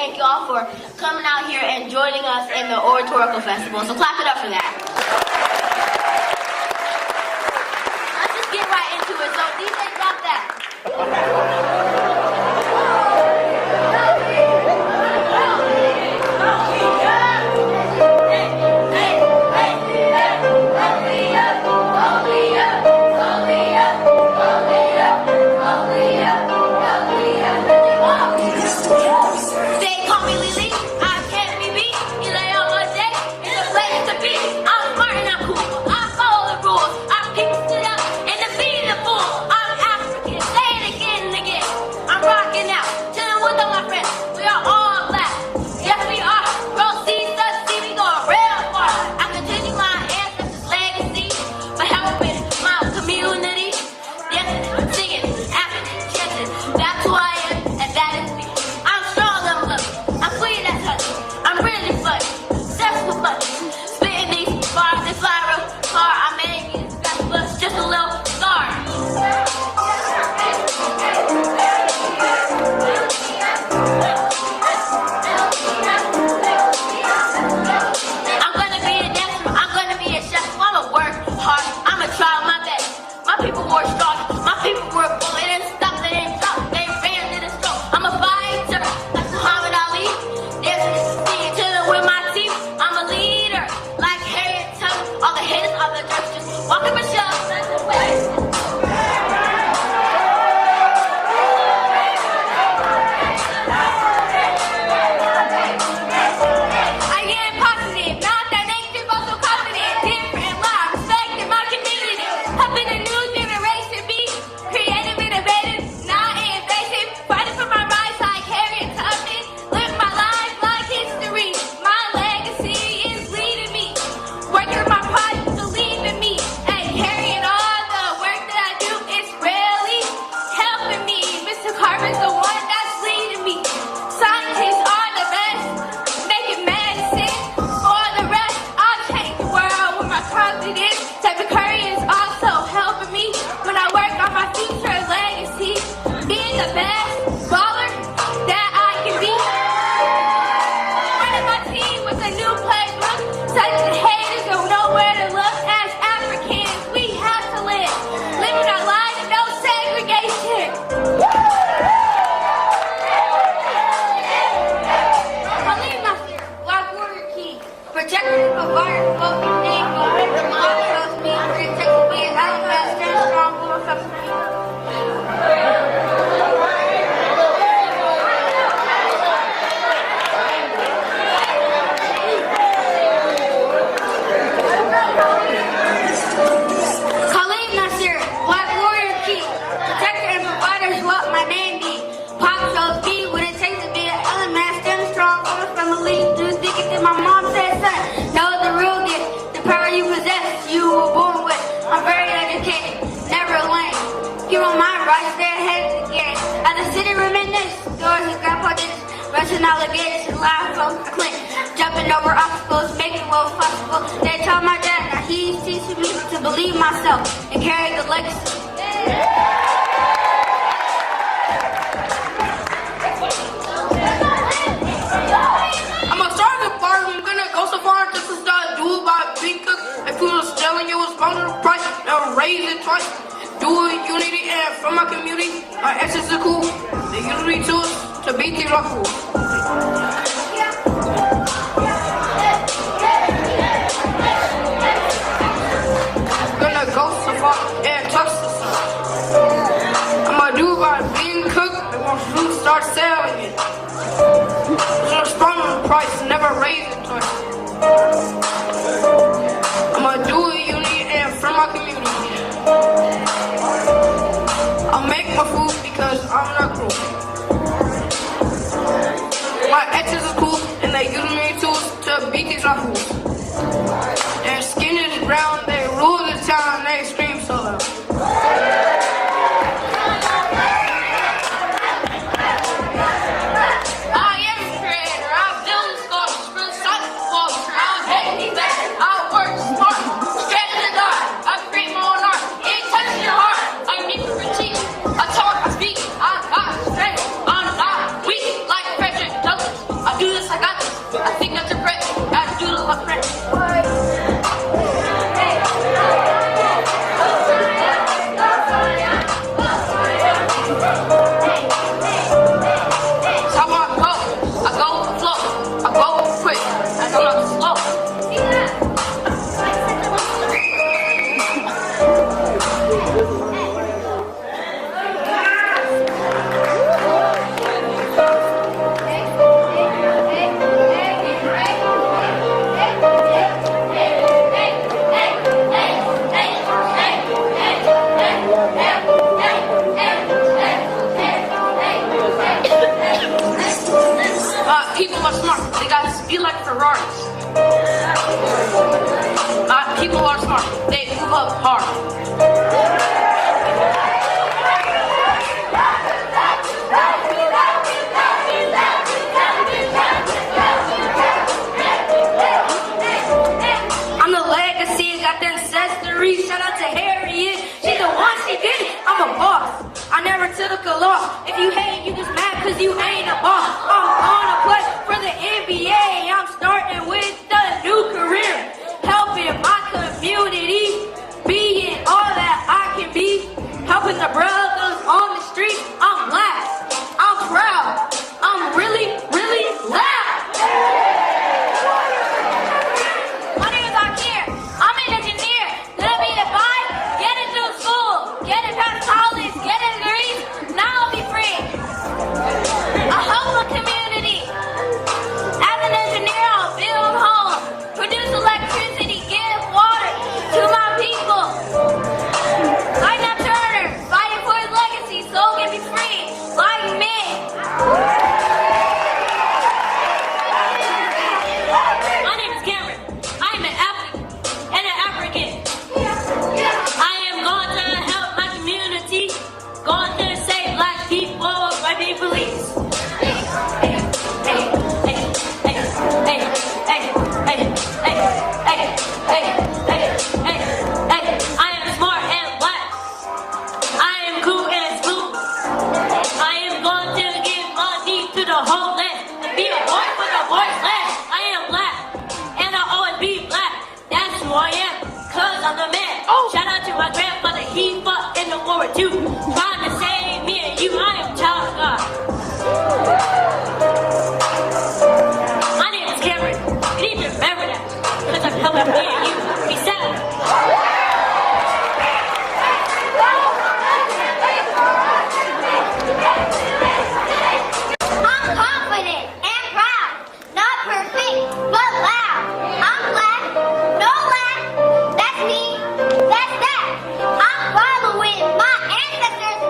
thank you all for coming out here and joining us in the Oratorical Festival. So clap it up for that. Let's just get right into it. So DJ, drop that. Alligators, live from Clint, jumping over obstacles, making what was possible. They told my dad that he's teaching me to believe myself and carry the legacy. I'm a sergeant fire. I'm gonna go so far. This is not do by Big Cook. If you was telling you was on the price, now raise it twice. Do it unity and from my community. My exes are cool. They usually tools to beat things are cool. Gonna go so far and touch the sun. I'ma do by being cooked and once food start selling it. Just run on the price, never raise it twice. I'ma do it unity and from my community. I'll make my food because I'm not cruel. My exes are cool and they use me tools to beat these fools. Their skin is brown, they rule the town, they scream so loud. I am a creator, I build sculptures for the sun culture. I hate me back, I work smart, straight to the dark. I create my own art, it touches your heart. I need to critique, I talk, I speak, I got strength. I'm not weak like Frederick Douglass. People are smart. They got speed like Ferraris. People are smart. They move up hard. I'm the legacy, got the ancestry. Shout out to Harriet. She's the one, she did it. I'm a boss. I never took a loss. If you hate, you just mad cause you ain't a boss. I'm gonna play for the NBA. I'm starting with the new career. Helping my community. Being all that I can be. Helping the brothers on the street. I'm black. I'm proud. I'm really, really loud. My name is Akir. I'm an engineer. Gonna be the vibe. Get it through school. Get it past college. Get it degrees. Now I'll be free. I help the community. As an engineer, I'll build homes. Produce electricity. Give water to my people. Like Nat Turner. Fighting for his legacy. So can be free. Like me. My name is Cameron. I am an African and an African. I am going to help my community. Going to save black people by being police. Hey, hey, hey, hey, hey, hey, hey, hey, hey, hey, hey, hey, hey, hey. I am smart and black. I am cool and smooth. I am going to give money to the homeless and be a voice for the voiceless. I am black and I'll always be black. That's who I am, cause I'm the man. Shout out to my grandfather, he fought in the World War II. Trying to save me and you, I am a child of God. My name is Cameron. You need to remember that, cause I'm helping me and you be sad. I'm confident and proud, not perfect, but loud. I'm black, no lack, that's me, that's that. I'm following my ancestors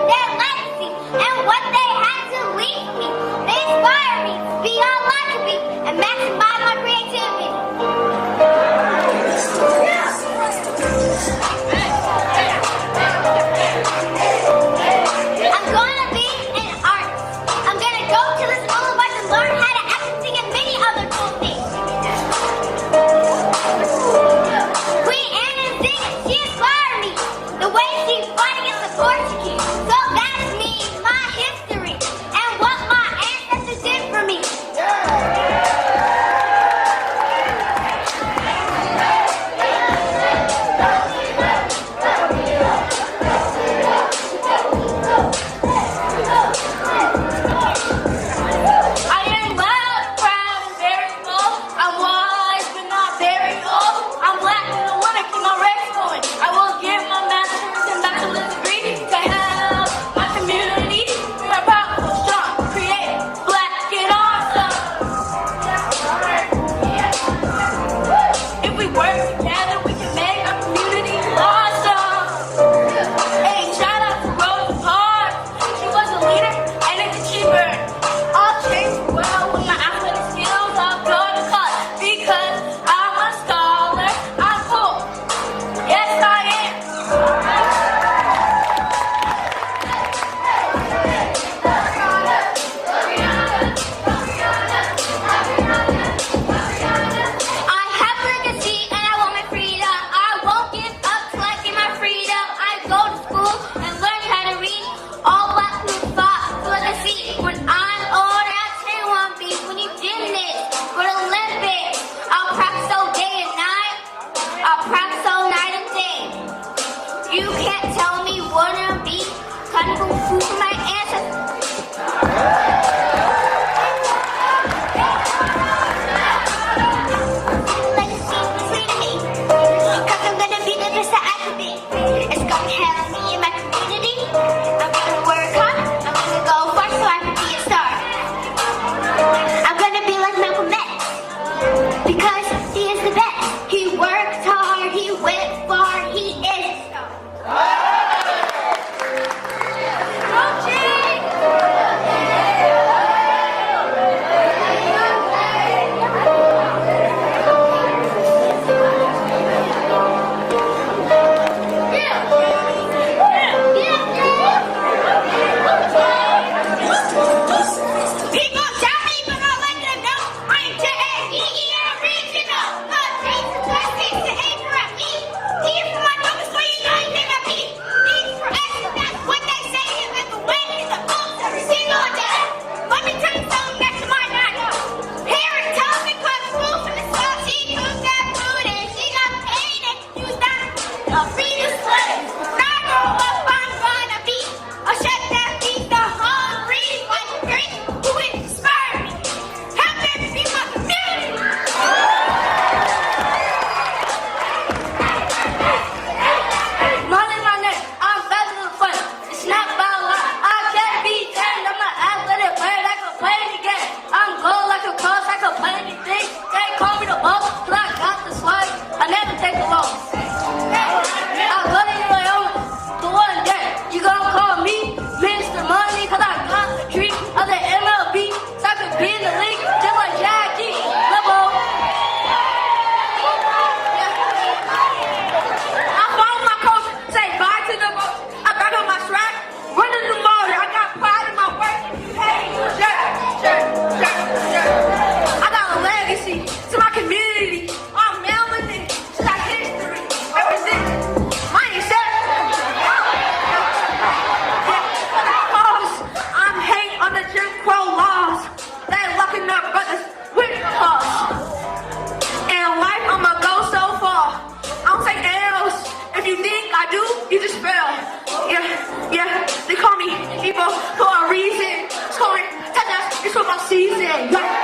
This what my season.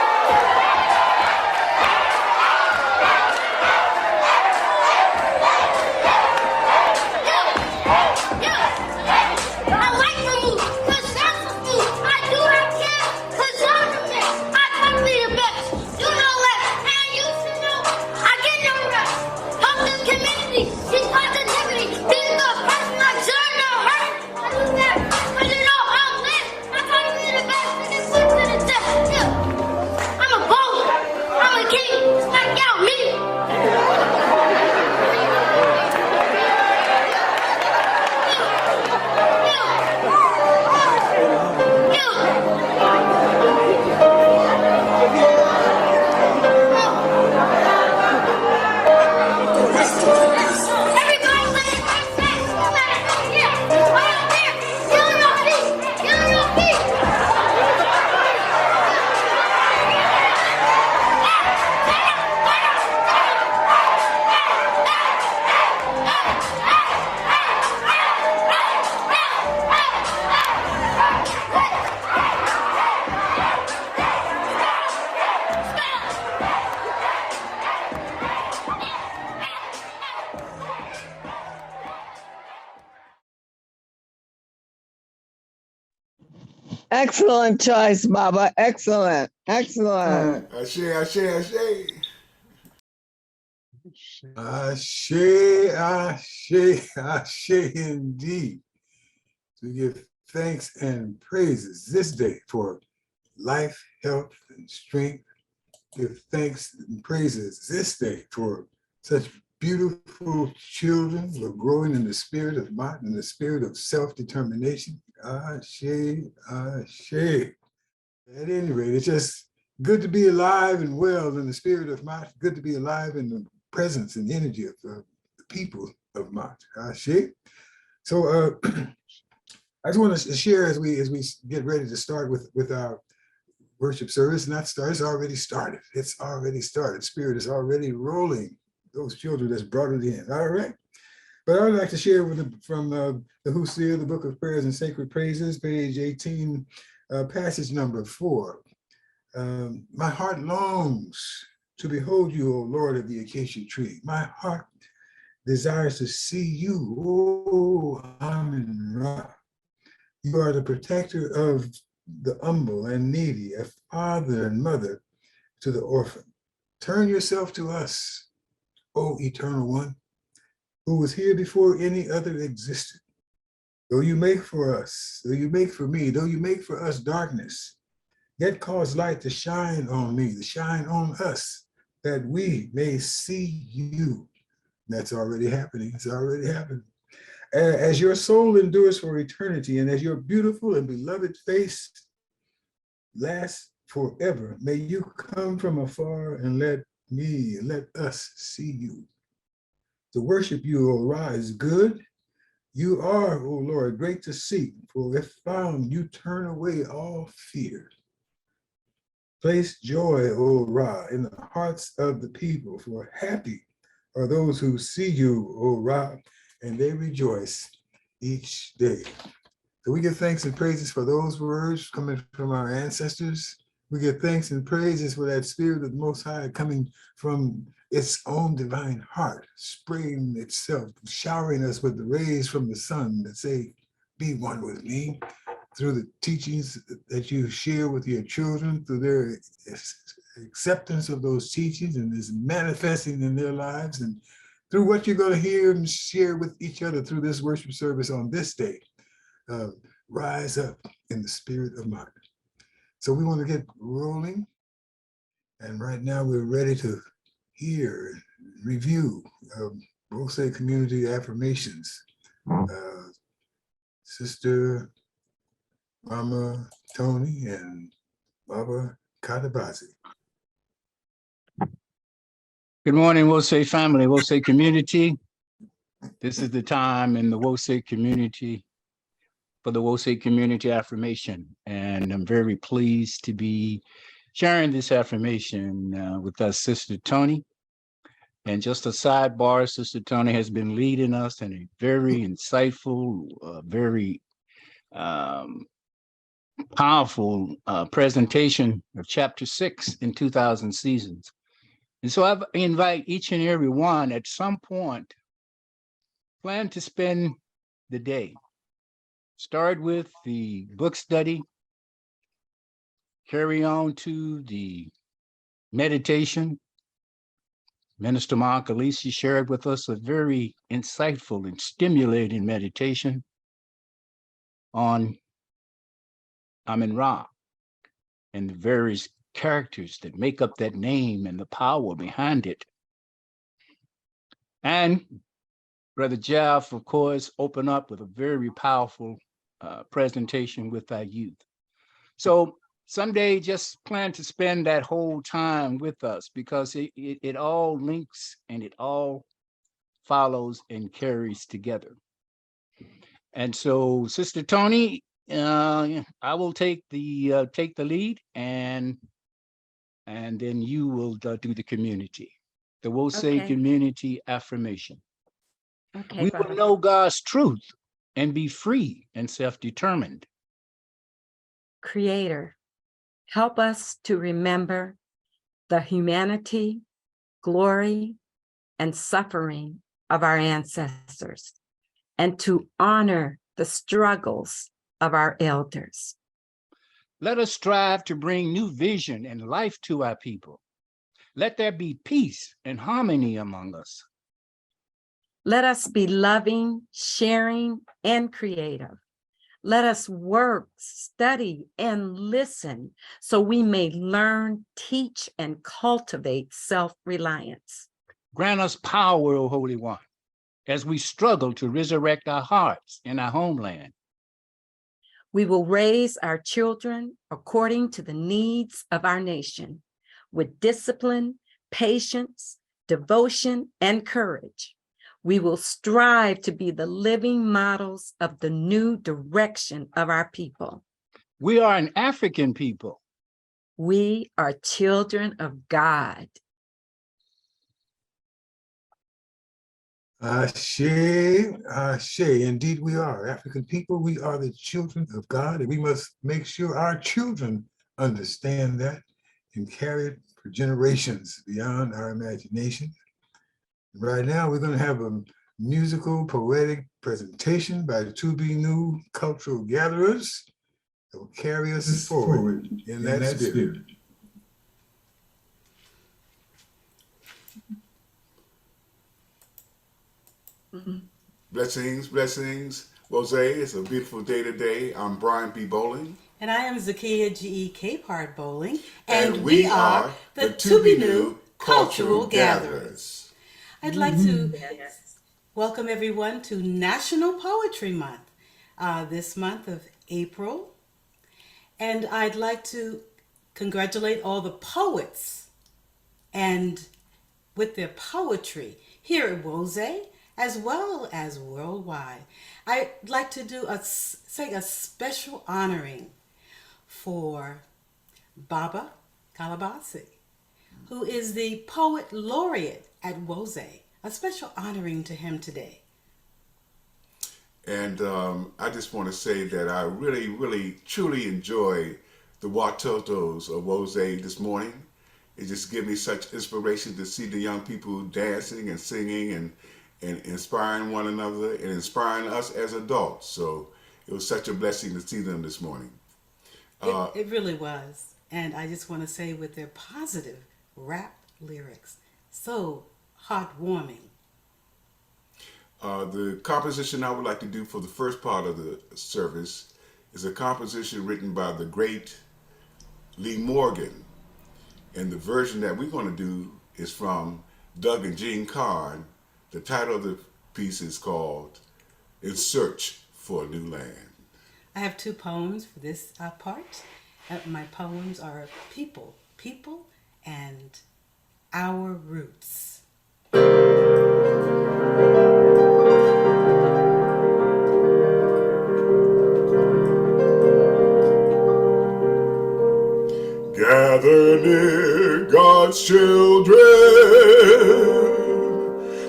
Excellent choice, Baba. Excellent. Excellent. Ashe, ashe, ashe. Ashe, ashe, ashe indeed. To give thanks and praises this day for life, health, and strength. Give thanks and praises this day for such beautiful children who are growing in the spirit of might and the spirit of self-determination. Ashe, ashe. At any rate, it's just good to be alive and well in the spirit of might. Good to be alive in the presence and energy of the people of might. Ashe. So I just want to share as we get ready to start with our worship service. Not start, it's already started. It's already started. Spirit is already rolling. Those children that's brought it in. All right. But I would like to share with them from the Hosea, the Book of Prayers and Sacred Praises, page 18, passage number 4. My heart longs to behold you, O Lord of the acacia tree. My heart desires to see you, O Amen Ra. You are the protector of the humble and needy, a father and mother to the orphan. Turn yourself to us, O Eternal One, who was here before any other existed. Though you make for us, though you make for me, though you make for us darkness, yet cause light to shine on me, to shine on us, that we may see you. That's already happening. It's already happening. As your soul endures for eternity, and as your beautiful and beloved face lasts forever, may you come from afar and let us see you. To worship you, O Ra, is good. You are, O Lord, great to seek, for if found, you turn away all fear. Place joy, O Ra, in the hearts of the people, for happy are those who see you, O Ra, and they rejoice each day. So we give thanks and praises for those words coming from our ancestors. We give thanks and praises for that spirit of the Most High coming from its own divine heart, spraying itself, showering us with the rays from the sun that say, be one with me, through the teachings that you share with your children, through their acceptance of those teachings and is manifesting in their lives, and through what you're going to hear and share with each other through this worship service on this day. Rise up in the spirit of might. So we want to get rolling. And right now we're ready to hear and review Wose Community Affirmations. Sister Mama Tony and Baba Katabazi. Good morning, Wose family, Wose community. This is the time in the Wose community for the Wose Community Affirmation. And I'm very pleased to be sharing this affirmation with us, Sister Tony. And just a sidebar, Sister Tony has been leading us in a very insightful, very powerful presentation of chapter 6 in 2000 Seasons. And so I invite each and every one at some point, plan to spend the day. Start with the book study, carry on to the meditation. Minister Mark Alisi shared with us a very insightful and stimulating meditation on Amun-Ra and the various characters that make up that name and the power behind it. And Brother Jeff, of course, opened up with a very powerful presentation with our youth. So someday just plan to spend that whole time with us, because it all links and it all follows and carries together. And so, Sister Tony, I will take the lead, and then you will do the community, the Wose Okay. community affirmation. Okay, We brother. will know God's truth and be free and self-determined. Creator, help us to remember the humanity, glory, and suffering of our ancestors, and to honor the struggles of our elders. Let us strive to bring new vision and life to our people. Let there be peace and harmony among us. Let us be loving, sharing, and creative. Let us work, study, and listen so we may learn, teach, and cultivate self-reliance. Grant us power, O Holy One, as we struggle to resurrect our hearts in our homeland. We will raise our children according to the needs of our nation, with discipline, patience, devotion, and courage. We will strive to be the living models of the new direction of our people. We are an African people. We are children of God. Ashe, Ashe. Indeed, we are African people. We are the children of God, and we must make sure our children understand that and carry it for generations beyond our imagination. Right now, we're going to have a musical, poetic presentation by the To Be New Cultural Gatherers that will carry us forward in that spirit. Blessings, blessings. Wose, it's a beautiful day today. I'm Brian B. Bowling. And I am Zakia G.E. Capehart Bowling. And we are the To Be New Cultural Gatherers. I'd like to welcome everyone to National Poetry Month, this month of April. And I'd like to congratulate all the poets and with their poetry here at Wose, as well as worldwide. I'd like to do a special honoring for Baba Kalabasi, who is the poet laureate at Wose. A special honoring to him today. And I just want to say that I really, really, truly enjoy the Watotos of Wose this morning. It just gives me such inspiration to see the young people dancing and singing and inspiring one another and inspiring us as adults. So it was such a blessing to see them this morning. It really was. And I just want to say, with their positive rap lyrics, so heartwarming. The composition I would like to do for the first part of the service is a composition written by the great Lee Morgan. And the version that we're going to do is from Doug and Jean Carn. The title of the piece is called In Search for a New Land. I have two poems for this part. My poems are People, People, and Our Roots. Gather near, God's children.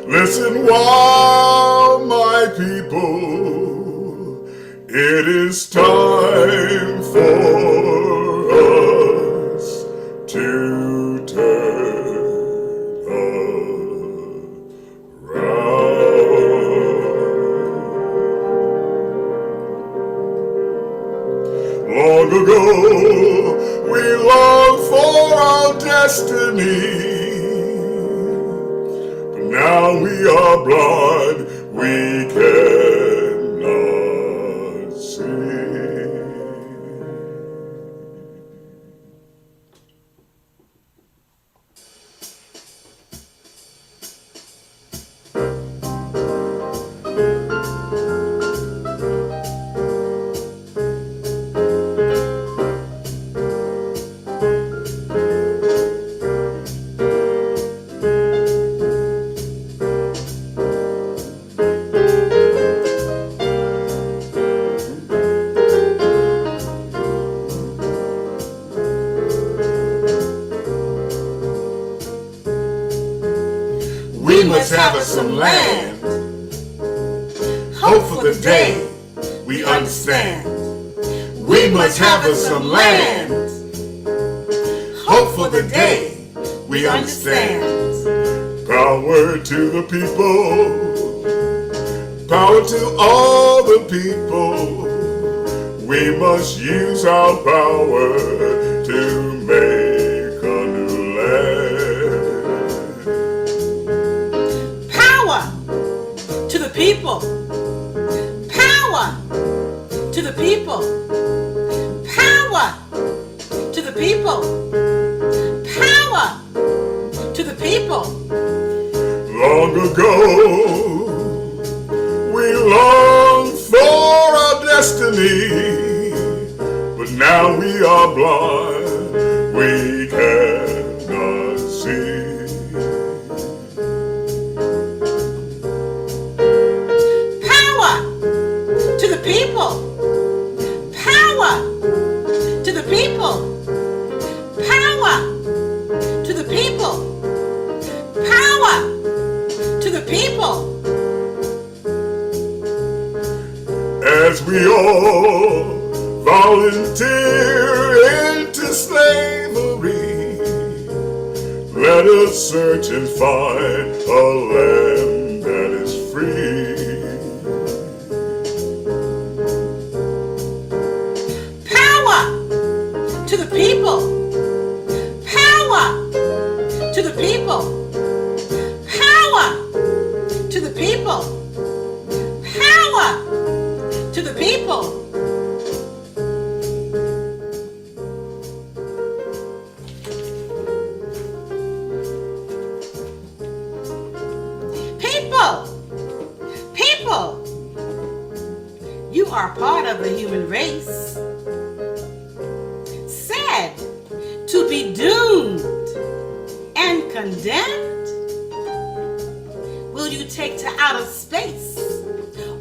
Listen while my people, it is time for us to turn around. Long ago, we longed for our destiny, but now we are blind, we cannot see. We must have us some land. Hope for the day we understand. We must have us some land. Hope for the day we understand. Power to the people. Power to all the people. We must use our power to make a new land. Power to the people. Power to the people. Power to the people. Power to the people. Long ago, we longed for our destiny, but now we are blind, we cannot see. Power to the people. Power to the people. Power to the people. Power to the people. As we all volunteer into slavery, let us search and find a land that is free. Power to the people. Power to the people. Power to the people. Power to the people. People, people, you are part of the human race. Said to be doomed and condemned. Will you take to outer space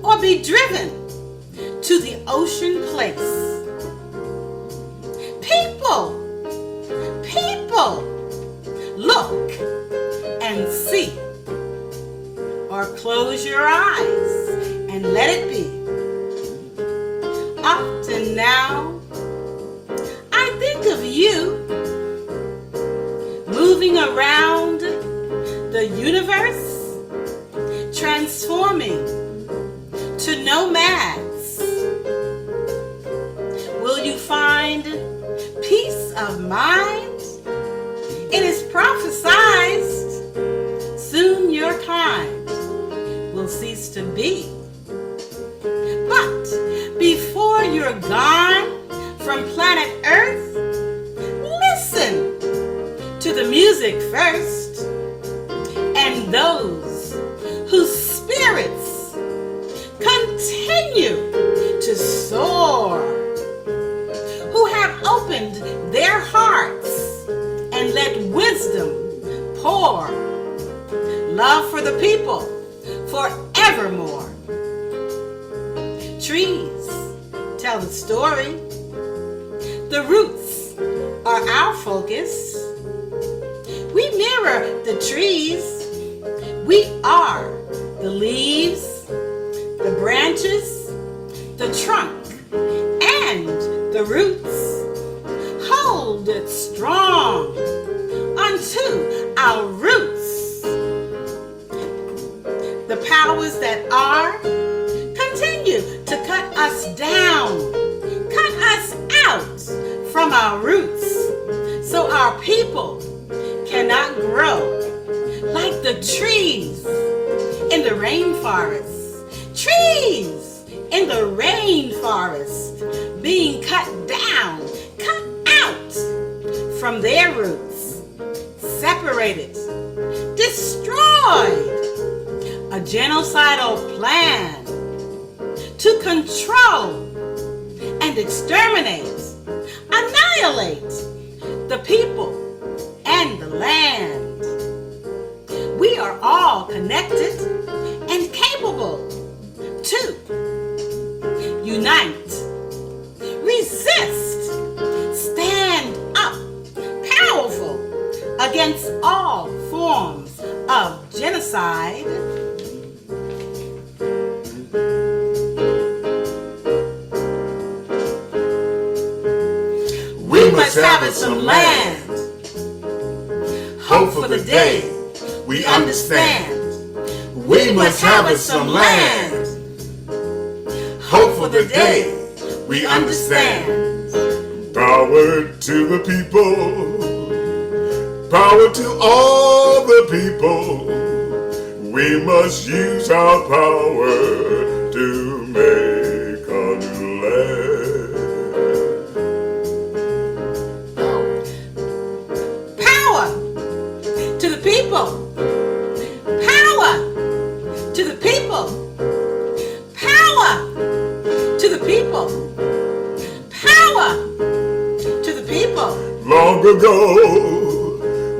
or be driven to the ocean place? People, people, look and see, or close your eyes and let it be. Often now, I think of you moving around the universe, transforming to nomads. Will you find peace of mind? It is prophesied soon your kind will cease to be. But before you're gone from planet Earth, listen to the music first, and those whose spirits continue to soar, who have opened their hearts and let wisdom pour, love for the people forevermore. Trees tell the story. The roots are our focus. We mirror the trees. We are the leaves, the branches, the trunk, and the the roots, hold it strong unto our roots. The powers that are continue to cut us down, cut us out from our roots, so our people cannot grow like the trees in the rainforest. Trees in the rainforest being cut down, cut out from their roots, separated, destroyed. A genocidal plan to control and exterminate, annihilate the people and the land. We are all connected and capable to unite, resist, stand up, powerful against all forms of genocide. We must have some land. Hope for the day we understand. We must have some land. Hope for the day we understand. Power to the people. Power to all the people. We must use our power to make a new land. Power to the people. Power to the people. Power to the people. Power to the people. Long ago,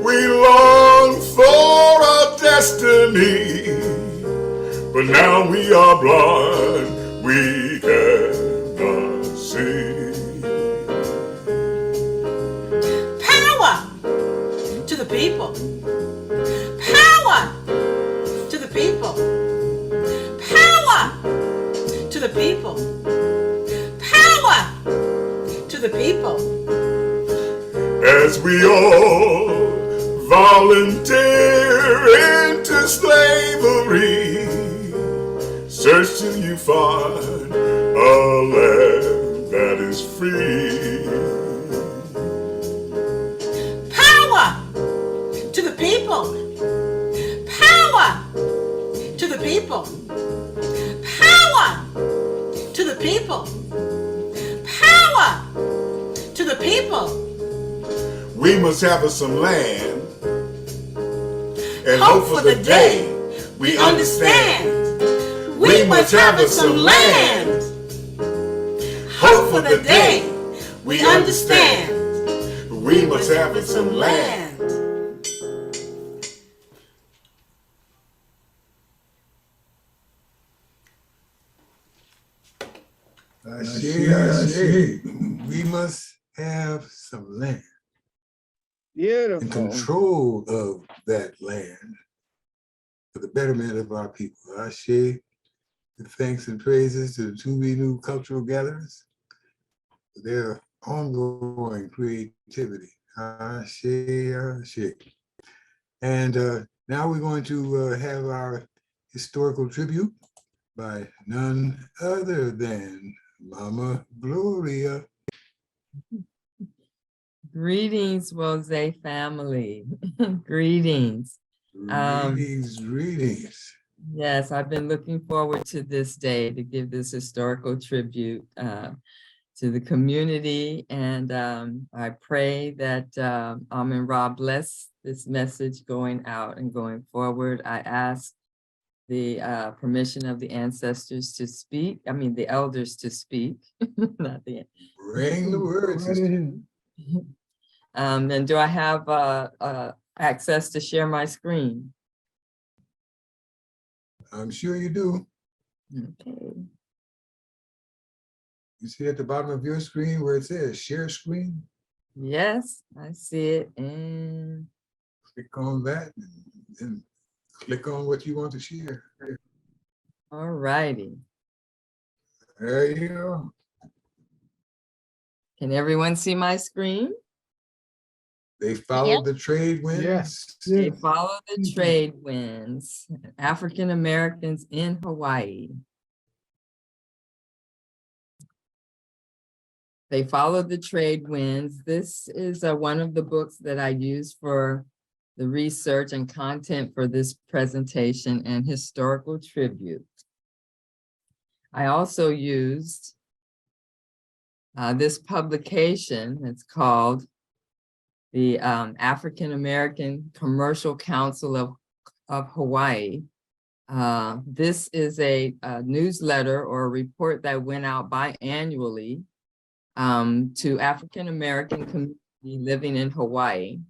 we longed for our destiny, but now we are blind, we cannot see. Power to the people. Power to the people. Power to the people. Power to the people. As we all volunteer into slavery, search till you find a land that is free. Power to the people. Power to the people. Power to the people. Power to the people. We must have us some land and Hope for the day we understand. We must have us some land. Hope for the day we understand. We must have us some land. Ashe. We must have some land and Beautiful. control of that land for the betterment of our people. Ashe. With thanks and praises to the 2B New Cultural Gatherers for their ongoing creativity. Ashe, ashe. And now we're going to have our historical tribute by none other than Mama Gloria. Greetings, Rose family. Greetings. Greetings. Yes, I've been looking forward to this day to give this historical tribute to the community. And I pray that Amin Ra bless this message going out and going forward. I ask the permission of the ancestors to speak. I mean, the elders to speak, not the. Bring the words. Sister. And do I have access to share my screen? I'm sure you do. Okay. You see at the bottom of your screen where it says share screen? Yes, I see it. And click on that and click on what you want to share. all righty. There you go. Can everyone see my screen? They followed the trade winds. Yes. They follow the trade winds, African Americans in Hawaii. They followed the trade winds. This is one of the books that I use for the research and content for this presentation and historical tribute. I also used this publication. It's called the African American Commercial Council of Hawaii. This is a newsletter or a report that went out biannually to African American community living in Hawaii,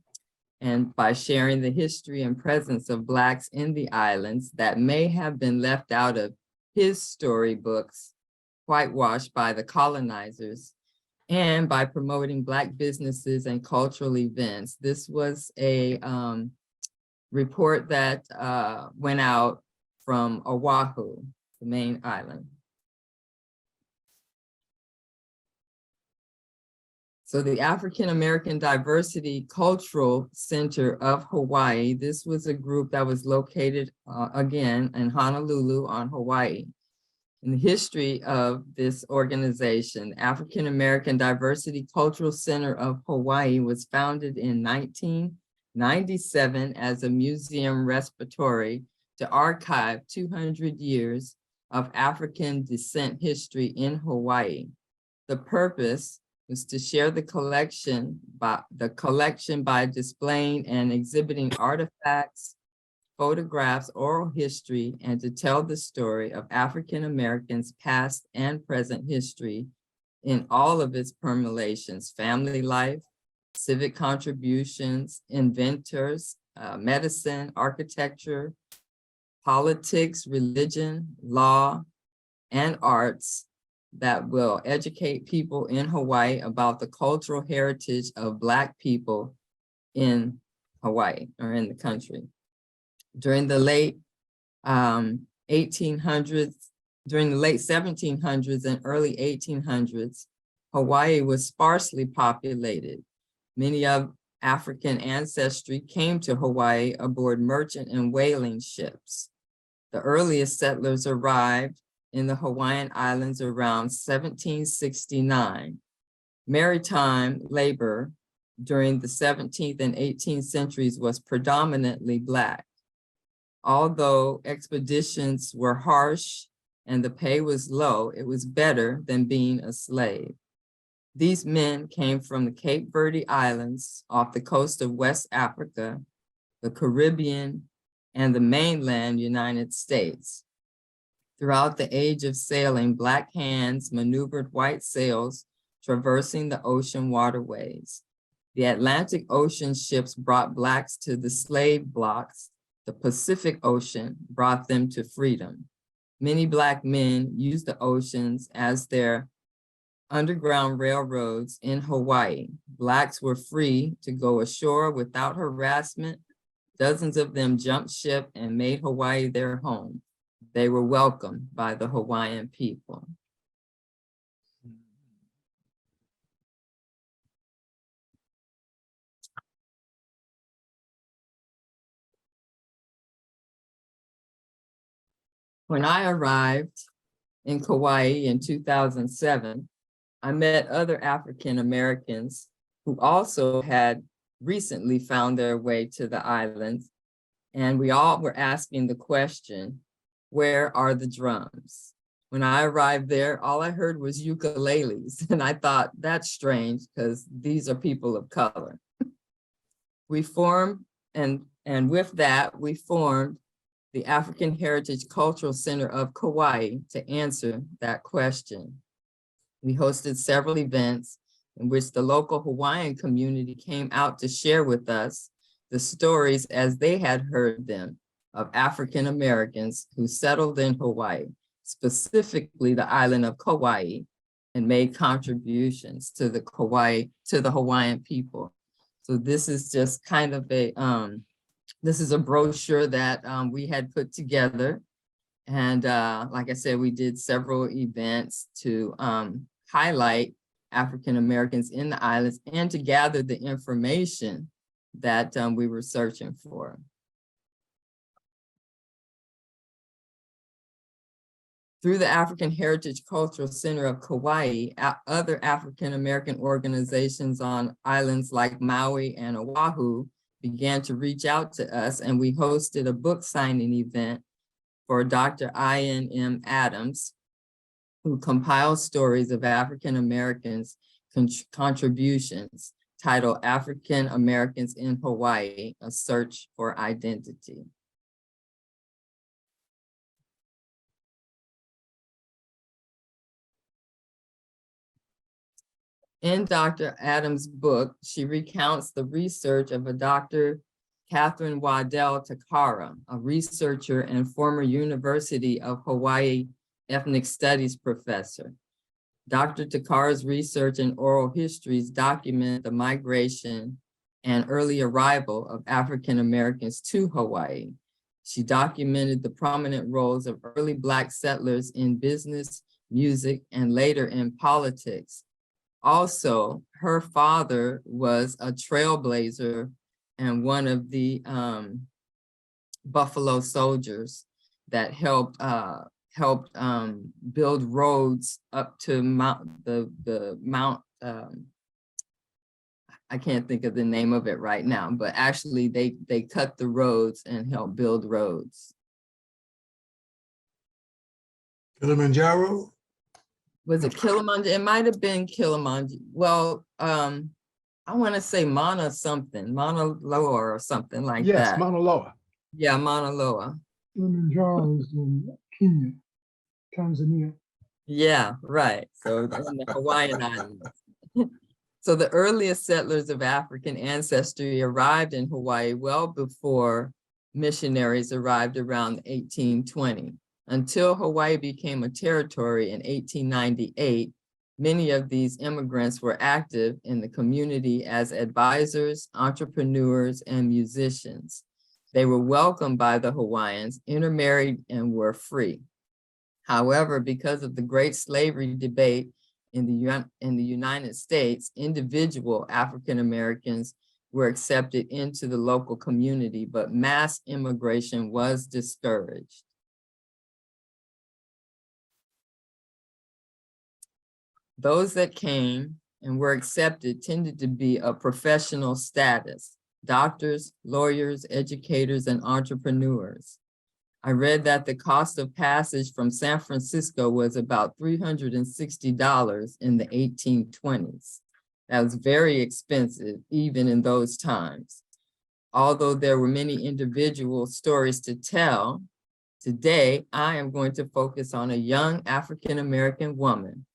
and by sharing the history and presence of Blacks in the islands that may have been left out of his storybooks, whitewashed by the colonizers, and by promoting Black businesses and cultural events. This was a report that went out from Oahu, the main island. So the African American Diversity Cultural Center of Hawaii, this was a group that was located again in Honolulu on Hawaii. In the history of this organization, African American Diversity Cultural Center of Hawaii was founded in 1997 as a museum respiratory to archive 200 years of African descent history in Hawaii. The purpose was to share the collection by displaying and exhibiting artifacts, photographs, oral history, and to tell the story of African Americans' past and present history in all of its permutations: family life, civic contributions, inventors, medicine, architecture, politics, religion, law, and arts, that will educate people in Hawaii about the cultural heritage of Black people in Hawaii or in the country. During the late 1700s and early 1800s, Hawaii was sparsely populated. Many of African ancestry came to Hawaii aboard merchant and whaling ships. The earliest settlers arrived in the Hawaiian Islands around 1769. Maritime labor during the 17th and 18th centuries was predominantly Black. Although expeditions were harsh and the pay was low, it was better than being a slave. These men came from the Cape Verde Islands off the coast of West Africa, the Caribbean, and the mainland United States. Throughout the age of sailing, Black hands maneuvered white sails, traversing the ocean waterways. The Atlantic Ocean ships brought Blacks to the slave blocks. The Pacific Ocean brought them to freedom. Many Black men used the oceans as their underground railroads in Hawaii. Blacks were free to go ashore without harassment. Dozens of them jumped ship and made Hawaii their home. They were welcomed by the Hawaiian people. When I arrived in Kauai in 2007, I met other African Americans who also had recently found their way to the islands. And we all were asking the question, where are the drums? When I arrived there, all I heard was ukuleles. And I thought, that's strange because these are people of color. We formed, and with that, we formed the African Heritage Cultural Center of Kauai to answer that question. We hosted several events in which the local Hawaiian community came out to share with us the stories as they had heard them of African Americans who settled in Hawaii, specifically the island of Kauai, and made contributions to the Hawaiian people. So this is just kind of a, this is a brochure that we had put together. And like I said, we did several events to highlight African Americans in the islands and to gather the information that we were searching for. Through the African Heritage Cultural Center of Kauai, other African American organizations on islands like Maui and Oahu began to reach out to us, and we hosted a book signing event for Dr. Ian M. Adams, who compiles stories of African Americans' contributions, titled African Americans in Hawaii, A Search for Identity. In Dr. Adams' book, she recounts the research of a Dr. Catherine Waddell Takara, a researcher and former University of Hawaii ethnic studies professor. Dr. Takara's research and oral histories document the migration and early arrival of African Americans to Hawaii. She documented the prominent roles of early Black settlers in business, music, and later in politics. Also, her father was a trailblazer and one of the Buffalo Soldiers that helped build roads up to Mount. I can't think of the name of it right now, but actually they cut the roads and helped build roads. Kilimanjaro? Was it Kilimanjaro? It might have been Kilimanjaro. Well, I want to say Mauna Loa or something like that. Yes, Mauna Loa. Yeah, Mauna Loa. Kilimanjaro is in Kenya, Tanzania. Yeah, right. So in the Hawaiian Islands. So the earliest settlers of African ancestry arrived in Hawaii well before missionaries arrived around 1820. Until Hawaii became a territory in 1898, many of these immigrants were active in the community as advisors, entrepreneurs, and musicians. They were welcomed by the Hawaiians, intermarried, and were free. However, because of the great slavery debate in the United States, individual African Americans were accepted into the local community, but mass immigration was discouraged. Those that came and were accepted tended to be of professional status: doctors, lawyers, educators, and entrepreneurs. I read that the cost of passage from San Francisco was about $360 in the 1820s. That was very expensive, even in those times. Although there were many individual stories to tell, today I am going to focus on a young African-American woman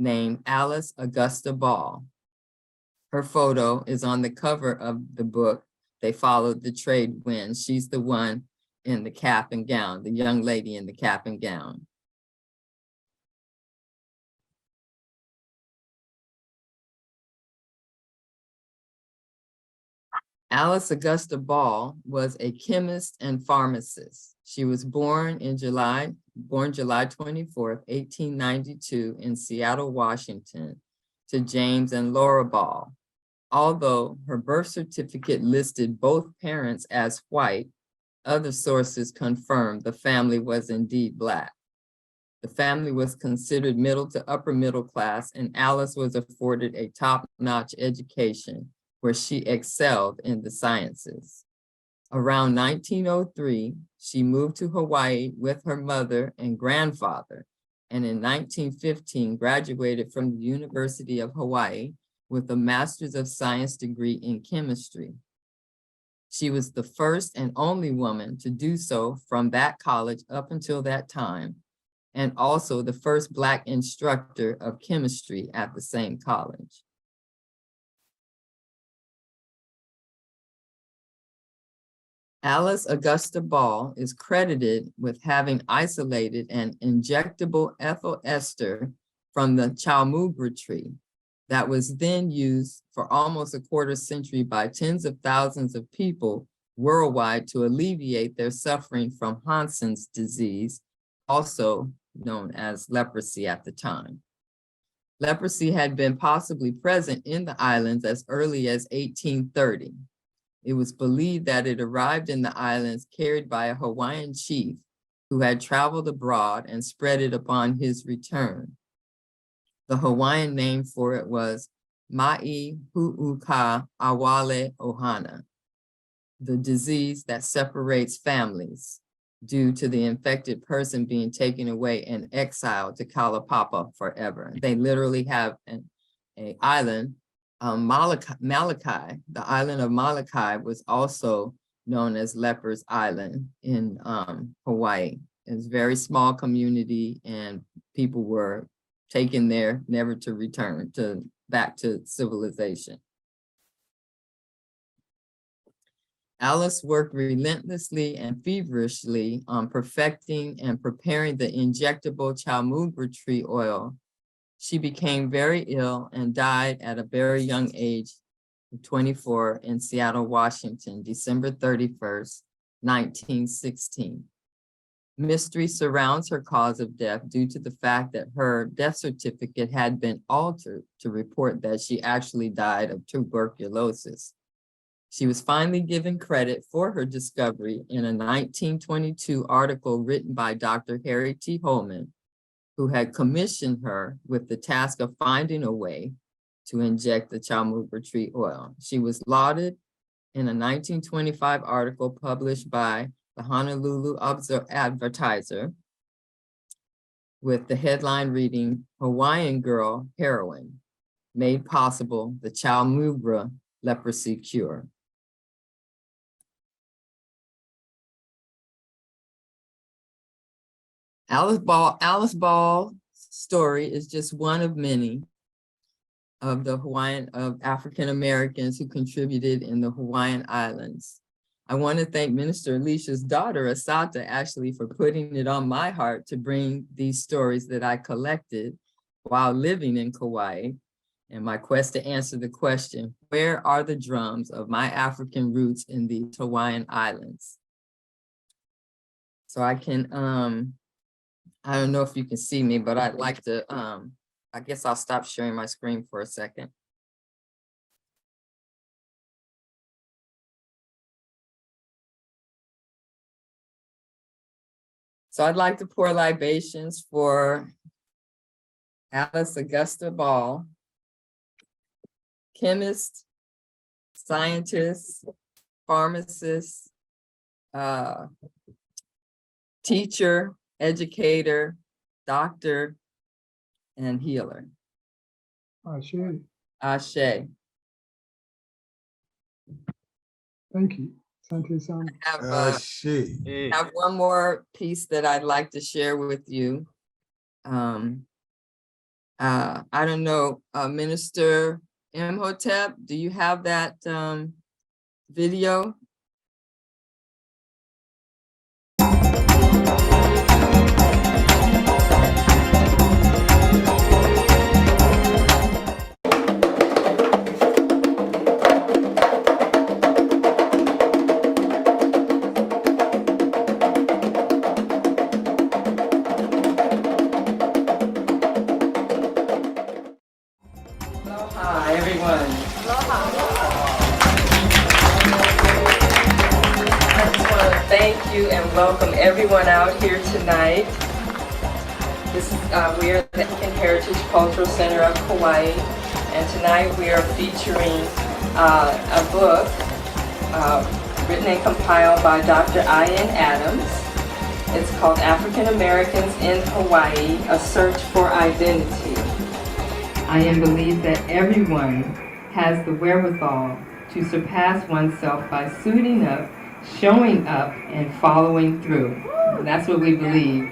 named Alice Augusta Ball. Her photo is on the cover of the book, They Followed the Trade Winds. She's the one in the cap and gown, the young lady in the cap and gown. Alice Augusta Ball was a chemist and pharmacist. She was born July 24th, 1892 in Seattle, Washington, to James and Laura Ball. Although her birth certificate listed both parents as white, other sources confirmed the family was indeed Black. The family was considered middle to upper middle class, and Alice was afforded a top-notch education where she excelled in the sciences. Around 1903, she moved to Hawaii with her mother and grandfather, and in 1915 graduated from the University of Hawaii with a Master's of Science degree in chemistry. She was the first and only woman to do so from that college up until that time, and also the first Black instructor of chemistry at the same college. Alice Augusta Ball is credited with having isolated an injectable ethyl ester from the Chalmugra tree that was then used for almost a quarter century by tens of thousands of people worldwide to alleviate their suffering from Hansen's disease, also known as leprosy at the time. Leprosy had been possibly present in the islands as early as 1830. It was believed that it arrived in the islands carried by a Hawaiian chief who had traveled abroad and spread it upon his return. The Hawaiian name for it was Ma'i Hu'uka Awale Ohana, the disease that separates families due to the infected person being taken away and exiled to Kalapapa forever. They literally have an island, Molokai. The island of Molokai was also known as Leper's Island in Hawaii. It's a very small community and people were taken there never to return back to civilization. Alice worked relentlessly and feverishly on perfecting and preparing the injectable Chalmoogra tree oil. She became very ill and died at a very young age of 24 in Seattle, Washington, December 31st, 1916. Mystery surrounds her cause of death due to the fact that her death certificate had been altered to report that she actually died of tuberculosis. She was finally given credit for her discovery in a 1922 article written by Dr. Harry T. Holman, who had commissioned her with the task of finding a way to inject the Chalmoogra tree oil. She was lauded in a 1925 article published by the Honolulu Advertiser with the headline reading, "Hawaiian Girl Heroine Made Possible the Chalmoogra Leprosy Cure." Alice Ball's story is just one of many of the African Americans who contributed in the Hawaiian Islands. I want to thank Minister Alicia's daughter, Asata, actually for putting it on my heart to bring these stories that I collected while living in Kauai, and my quest to answer the question, where are the drums of my African roots in the Hawaiian Islands? So I can, I don't know if you can see me, but I'd like to, I guess I'll stop sharing my screen for a second. So I'd like to pour libations for Alice Augusta Ball, chemist, scientist, pharmacist, teacher, educator, doctor, and healer. Ashe. Ashe. Thank you. Sante-san. I have one more piece that I'd like to share with you. I don't know, Minister Imhotep, do you have that video? Aloha, everyone. I just want to thank you and welcome everyone out here tonight. This is we are the African Heritage Cultural Center of Kauai, and tonight we are featuring a book written and compiled by Dr. Ian Adams. It's called African Americans in Hawaii, A Search for Identity. I believe that everyone has the wherewithal to surpass oneself by suiting up, showing up, and following through. And that's what we believe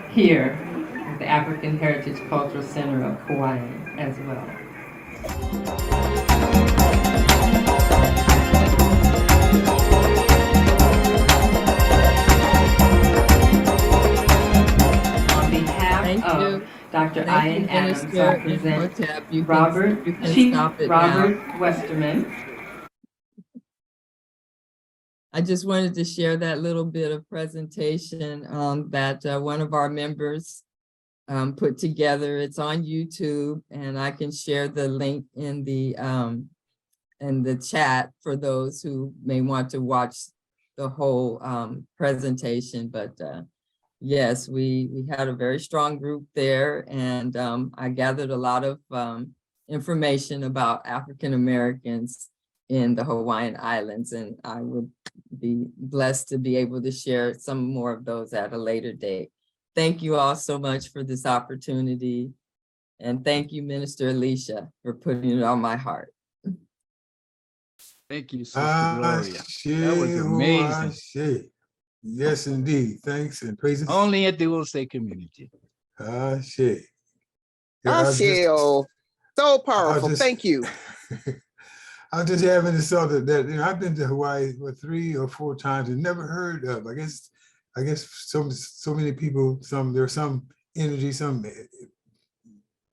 here at the African Heritage Cultural Center of Kauai as well. On behalf of Dr. Ian Adams, I present Chief Robert Westerman. I just wanted to share that little bit of presentation that one of our members put together. It's on YouTube, and I can share the link in the chat for those who may want to watch the whole presentation. But yes, we had a very strong group there, and I gathered a lot of information about African Americans in the Hawaiian Islands, and I would be blessed to be able to share some more of those at a later date. Thank you all so much for this opportunity. And thank you, Minister Alicia, for putting it on my heart. Thank you, Sister Gloria. That was amazing. Yes, indeed. Thanks and praises. Only at the Osage community. So powerful. Thank you. I was just having this thought that I've been to Hawaii 3 or 4 times and never heard of. I guess so many people. There's some energy, some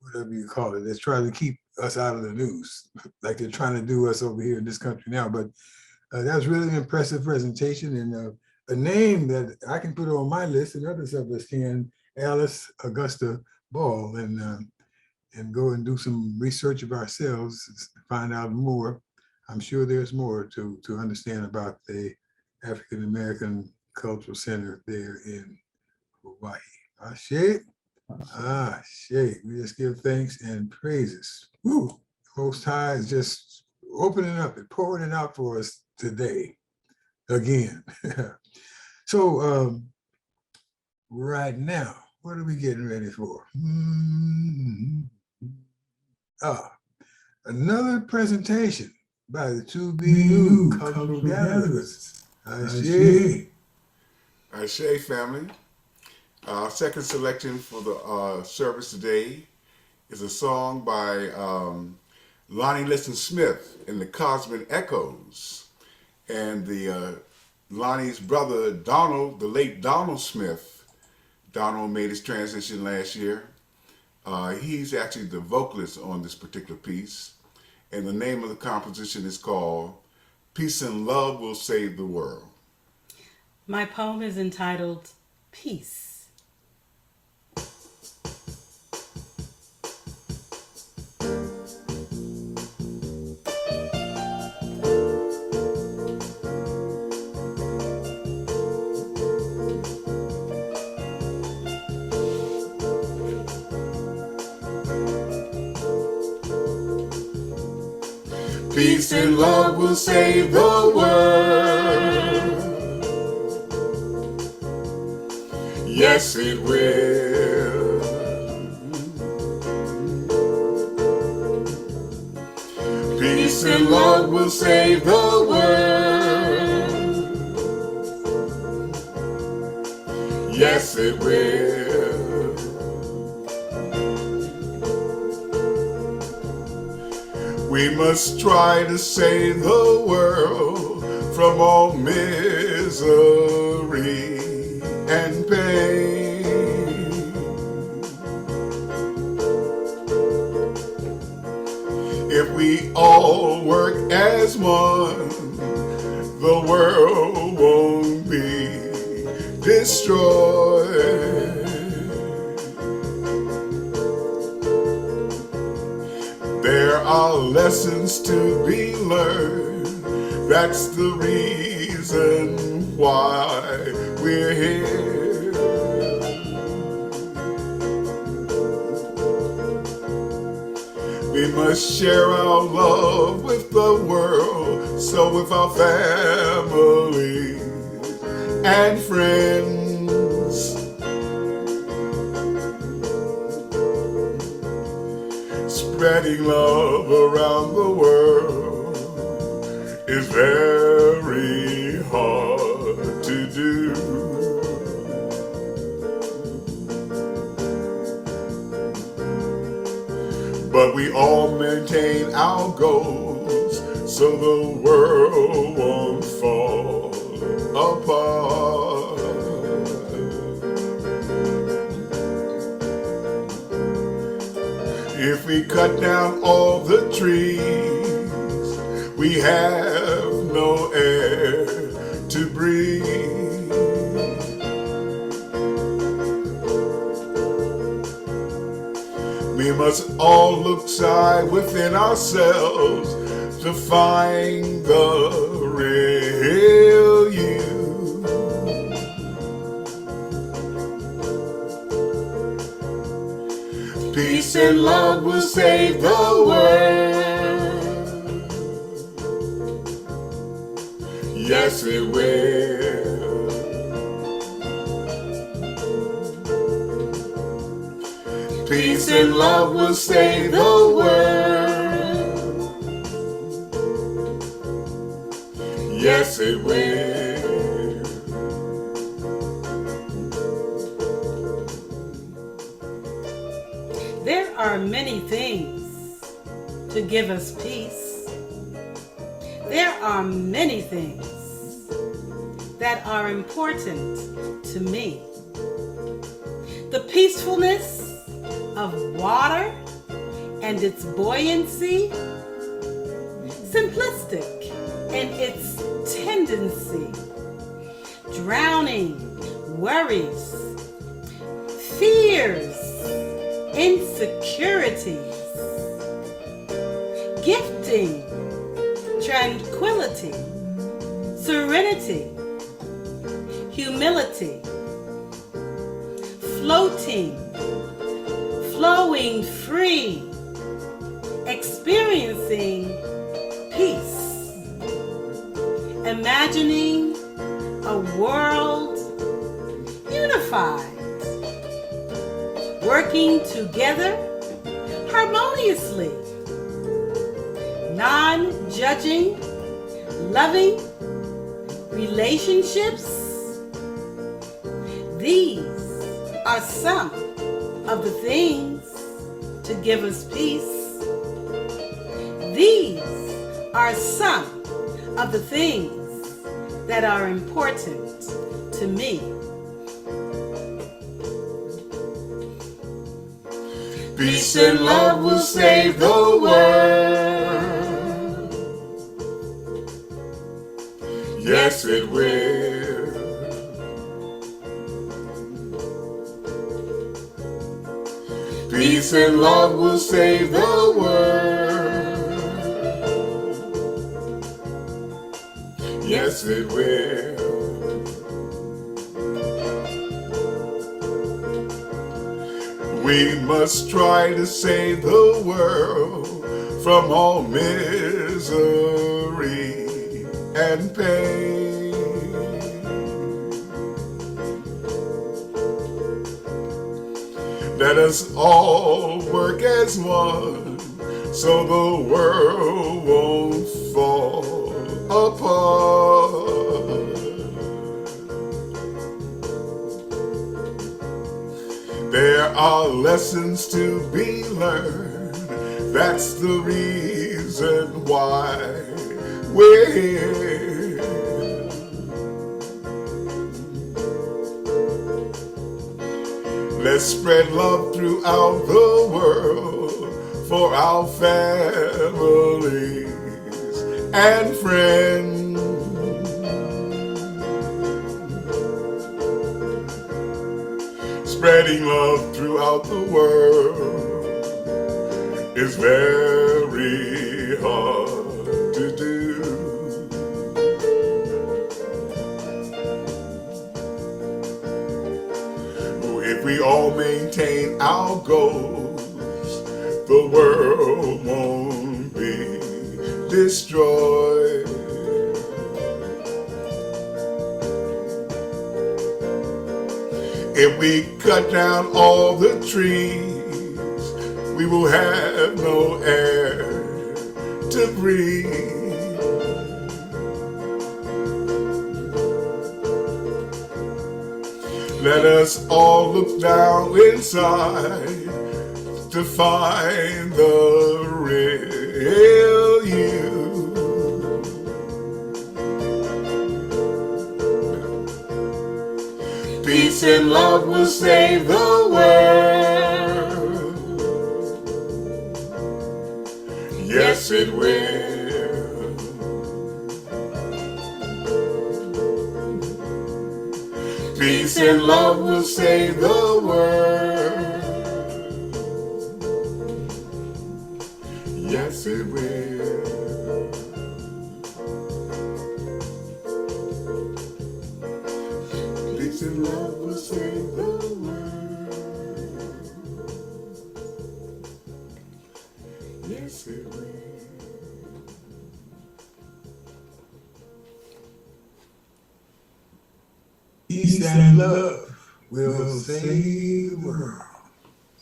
whatever you call it, that's trying to keep us out of the news, like they're trying to do us over here in this country now. But that was really an impressive presentation, and a name that I can put on my list, and others of us can, Alice Augusta Ball, and go and do some research of ourselves, find out more. I'm sure there's more to understand about the African American Cultural Center there in Hawaii. Ashe. We just give thanks and praises. Woo. Most High is just opening up and pouring it out for us today again. So right now, what are we getting ready for? Another presentation by the To Be New Cultural Gatherers. Ashe, family. Our second selection for the service today is a song by Lonnie Liston Smith and the Cosmic Echoes. And Lonnie's brother, Donald, the late Donald Smith. Donald made his transition last year. He's actually the vocalist on this particular piece. And the name of the composition is called Peace and Love Will Save the World. My poem is entitled Peace. Peace and love will save the world. Yes, it will. Peace and love will save the world. Yes, it will. We must try to save the world from all misery and pain. If we all work as one, the world won't be destroyed. There are lessons to be learned. That's the reason why we're here. We must share our love with the world, so with our family and friends. Spreading love around the world is very hard to do. But we all maintain our goals so the world won't fall apart. If we cut down all the trees, we have no air to breathe. must all look side within ourselves to find the real you. Peace and love will save the world. Yes, it will. Peace and love will save the world. Yes, it will. There are many things to give us peace. There are many things that are important to me. The peacefulness of water and its buoyancy, simplistic in its tendency, drowning worries, fears, insecurities, gifting, tranquility, serenity, humility, floating, flowing free, experiencing peace, imagining a world unified, working together harmoniously, non-judging, loving relationships. These are some of the things to give us peace. These are some of the things that are important to me. Peace and love will save the world. Yes, it will. Peace and love will save the world. Yes, it will. We must try to save the world from all misery and pain. Let us all work as one so the world won't fall apart. There are lessons to be learned. That's the reason why we're here. Let's spread love throughout the world for our families and friends. Spreading love throughout the world is very hard to do. If we all maintain our goals, the world won't be destroyed. If we cut down all the trees, we will have no air to breathe. Let us all look down inside to find the real you. Peace and love will save the world. Yes, it will. Peace and love will save the world. it will. Peace and love will save the world. Yes, it will. Peace and love will save the world.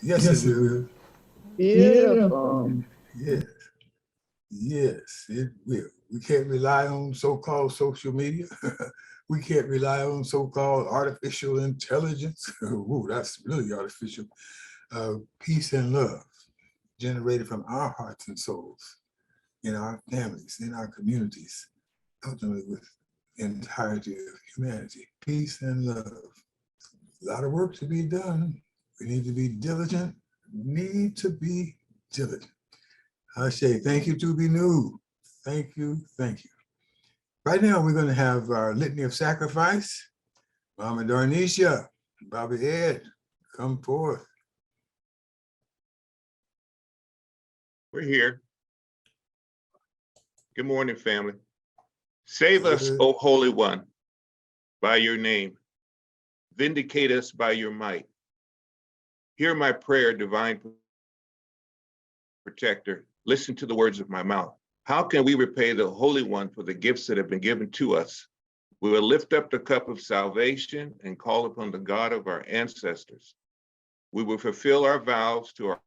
Yes, it will. Beautiful. Yes. Yes, it will. We can't rely on so-called social media. We can't rely on so-called artificial intelligence. Ooh, that's really artificial. Peace and love generated from our hearts and souls, in our families, in our communities, ultimately with the entirety of humanity. Peace and love. A lot of work to be done. We need to be diligent. Need to be diligent. I say thank you to be new. Thank you, thank you. Right now, we're going to have our litany of sacrifice. Mama Darnisha, Bobby Ed, come forth. We're here. Good morning, family. Save us, O Holy One, by your name. Vindicate us by your might. Hear my prayer, divine protector. Listen to the words of my mouth. How can we repay the Holy One for the gifts that have been given to us? We will lift up the cup of salvation and call upon the God of our ancestors. We will fulfill our vows to our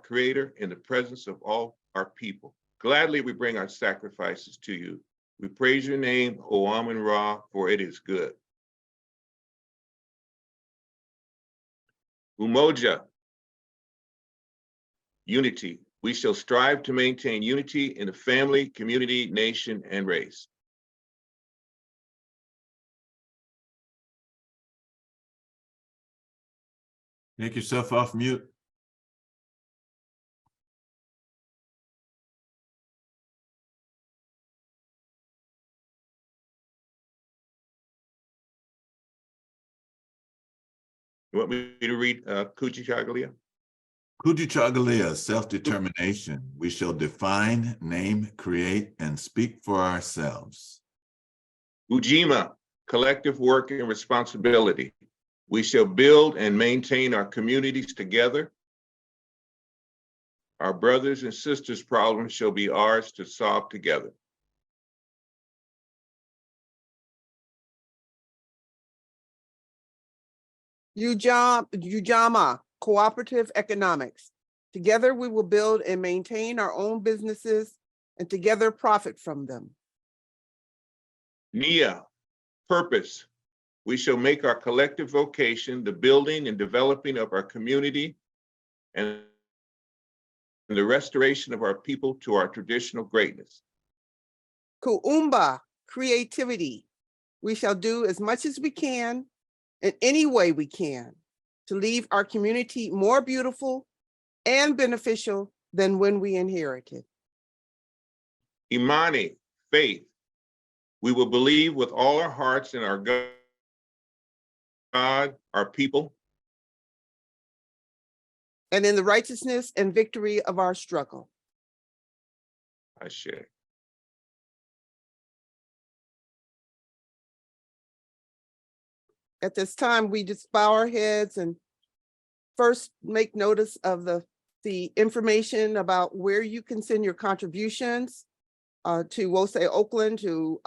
Creator in the presence of all our people. Gladly we bring our sacrifices to you. We praise your name, O Amun-Ra, for it is good. Umoja, unity. We shall strive to maintain unity in the family, community, nation, and race. Take yourself off mute. You want me to read Kujichagulia? Kujichagulia, self-determination. We shall define, name, create, and speak for ourselves. Ujima, collective work and responsibility. We shall build and maintain our communities together. Our brothers and sisters' problems shall be ours to solve together. Ujama, cooperative economics. Together we will build and maintain our own businesses and together profit from them. Nia, purpose. We shall make our collective vocation the building and developing of our community and the restoration of our people to our traditional greatness. Kuumba, creativity. We shall do as much as we can in any way we can to leave our community more beautiful and beneficial than when we inherited. Imani, faith. We will believe with all our hearts in our God, our people, and in the righteousness and victory of our struggle. I share. At this time, we just bow our heads and first make notice of the information about where you can send your contributions to WOSE Oakland, to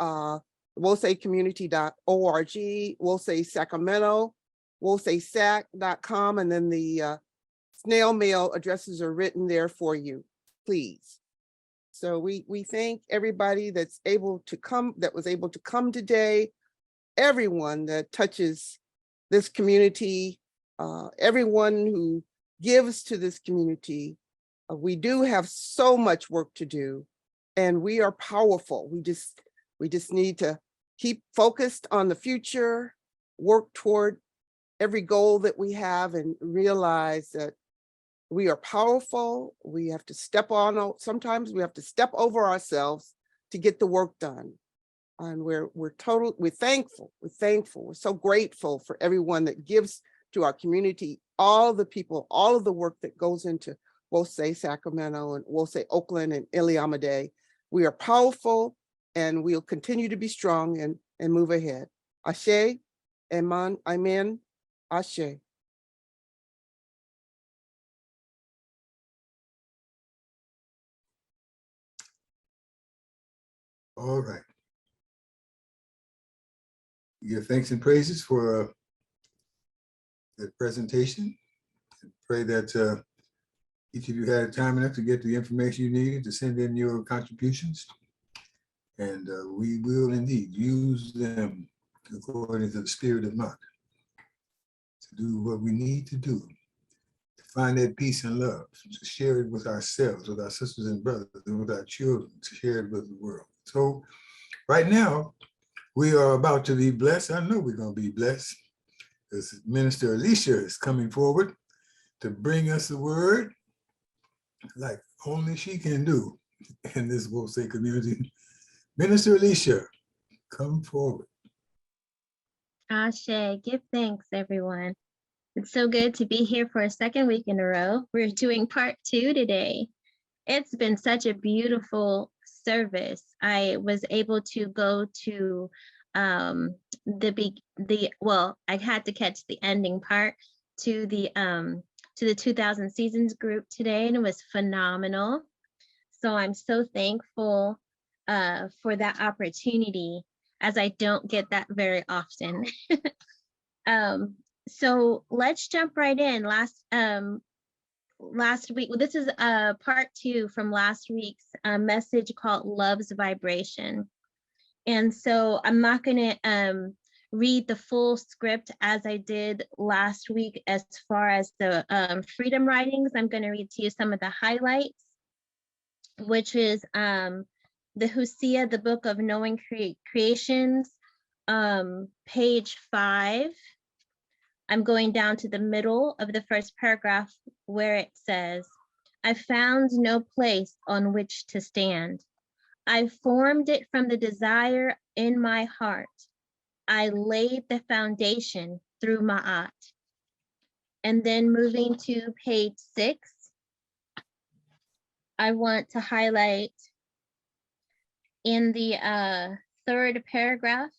wosecommunity.org, WOSE Sacramento, wosesac.com, and then the snail mail addresses are written there for you, please. So we thank everybody that was able to come today, everyone that touches this community, everyone who gives to this community. We do have so much work to do, and we are powerful. We just need to keep focused on the future, work toward every goal that we have, and realize that we are powerful. We have to sometimes we have to step over ourselves to get the work done. And we're thankful. We're so grateful for everyone that gives to our community, all the people, all of the work that goes into Wosay Sacramento and Wosay Oakland and Iliamade. We are powerful and we'll continue to be strong and move ahead. Ashe, Amen, Amen, Ashe. All right. Give thanks and praises for the presentation. Pray that each of you had time enough to get the information you needed to send in your contributions. And we will indeed use them according to the spirit of God to do what we need to do, to find that peace and love, to share it with ourselves, with our sisters and brothers, and with our children, to share it with the world. So right now, we are about to be blessed. I know we're going to be blessed. As Minister Alicia is coming forward to bring us the word like only she can do in this Wosay community. Minister Alicia, come forward. Ashe, give thanks, everyone. It's so good to be here for a second week in a row. We're doing part 2 today. It's been such a beautiful service. I was able to go to well, I had to catch the ending part to the 2000 Seasons group today, and it was phenomenal. So I'm so thankful for that opportunity, as I don't get that very often. So let's jump right in. Last week, well, this is part 2 from last week's message called Love's Vibration. And so I'm not going to read the full script as I did last week as far as the freedom writings. I'm going to read to you some of the highlights, which is the Hosea, the Book of Knowing Creations, page 5. I'm going down to the middle of the first paragraph where it says, I found no place on which to stand. I formed it from the desire in my heart. I laid the foundation through Ma'at. And then moving to page 6, I want to highlight in the third paragraph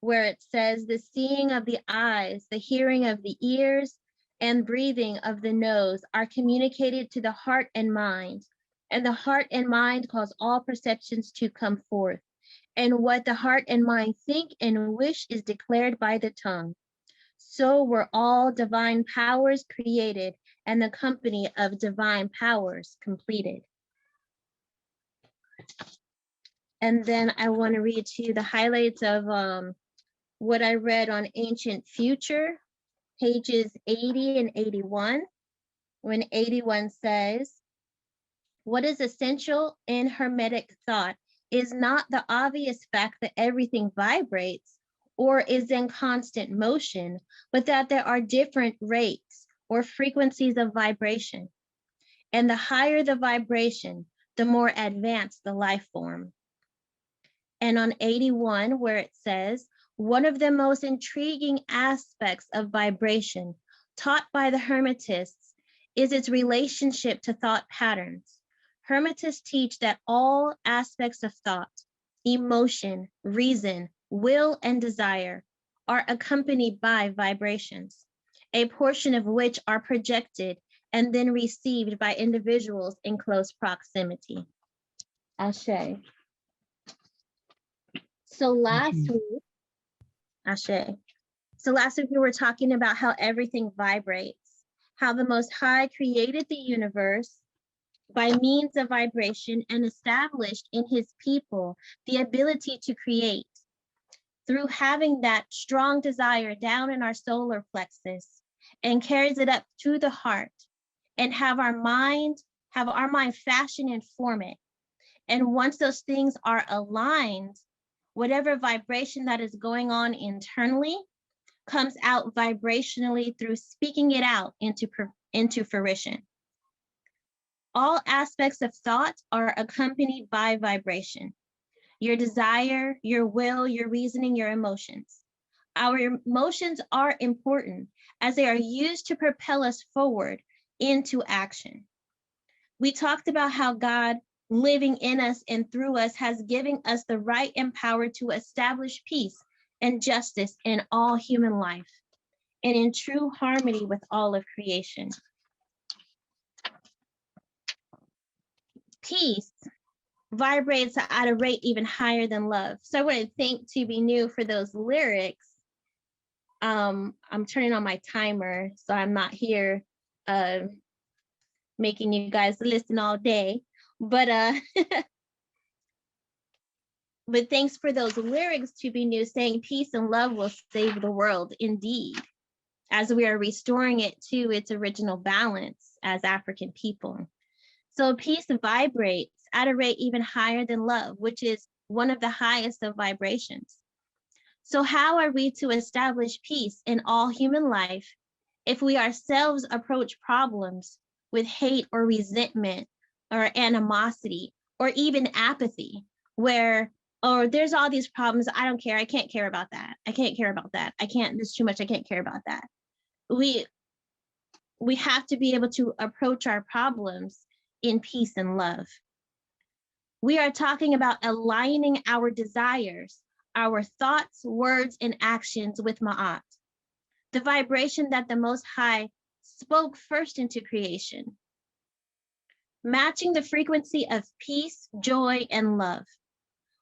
where it says, the seeing of the eyes, the hearing of the ears, and breathing of the nose are communicated to the heart and mind. And the heart and mind cause all perceptions to come forth. And what the heart and mind think and wish is declared by the tongue. So were all divine powers created, and the company of divine powers completed. And then I want to read to you the highlights of what I read on Ancient Future, pages 80 and 81, when 81 says, what is essential in Hermetic thought is not the obvious fact that everything vibrates or is in constant motion, but that there are different rates or frequencies of vibration. And the higher the vibration, the more advanced the life form. And on 81, where it says, one of the most intriguing aspects of vibration taught by the Hermetists is its relationship to thought patterns. Hermetists teach that all aspects of thought, emotion, reason, will, and desire are accompanied by vibrations, a portion of which are projected and then received by individuals in close proximity. Ashe. So last week, Ashe. So last week we were talking about how everything vibrates, how the Most High created the universe by means of vibration and established in his people the ability to create through having that strong desire down in our solar plexus and carries it up to the heart and have our mind fashion and form it. And once those things are aligned, whatever vibration that is going on internally comes out vibrationally through speaking it out into fruition. All aspects of thought are accompanied by vibration. Your desire, your will, your reasoning, your emotions. Our emotions are important as they are used to propel us forward into action. We talked about how God living in us and through us has given us the right and power to establish peace and justice in all human life and in true harmony with all of creation. Peace vibrates at a rate even higher than love. So I want to thank To Be New for those lyrics. I'm turning on my timer, so I'm not here making you guys listen all day. But but thanks for those lyrics, To Be New, saying peace and love will save the world indeed, as we are restoring it to its original balance as African people. So peace vibrates at a rate even higher than love, which is one of the highest of vibrations. So how are we to establish peace in all human life if we ourselves approach problems with hate or resentment or animosity or even apathy, where, oh, there's all these problems, I don't care, I can't care about that, I can't care about that, I can't, there's too much, I can't care about that. We have to be able to approach our problems in peace and love. We are talking about aligning our desires, our thoughts, words, and actions with Ma'at, the vibration that the Most High spoke first into creation, matching the frequency of peace, joy, and love.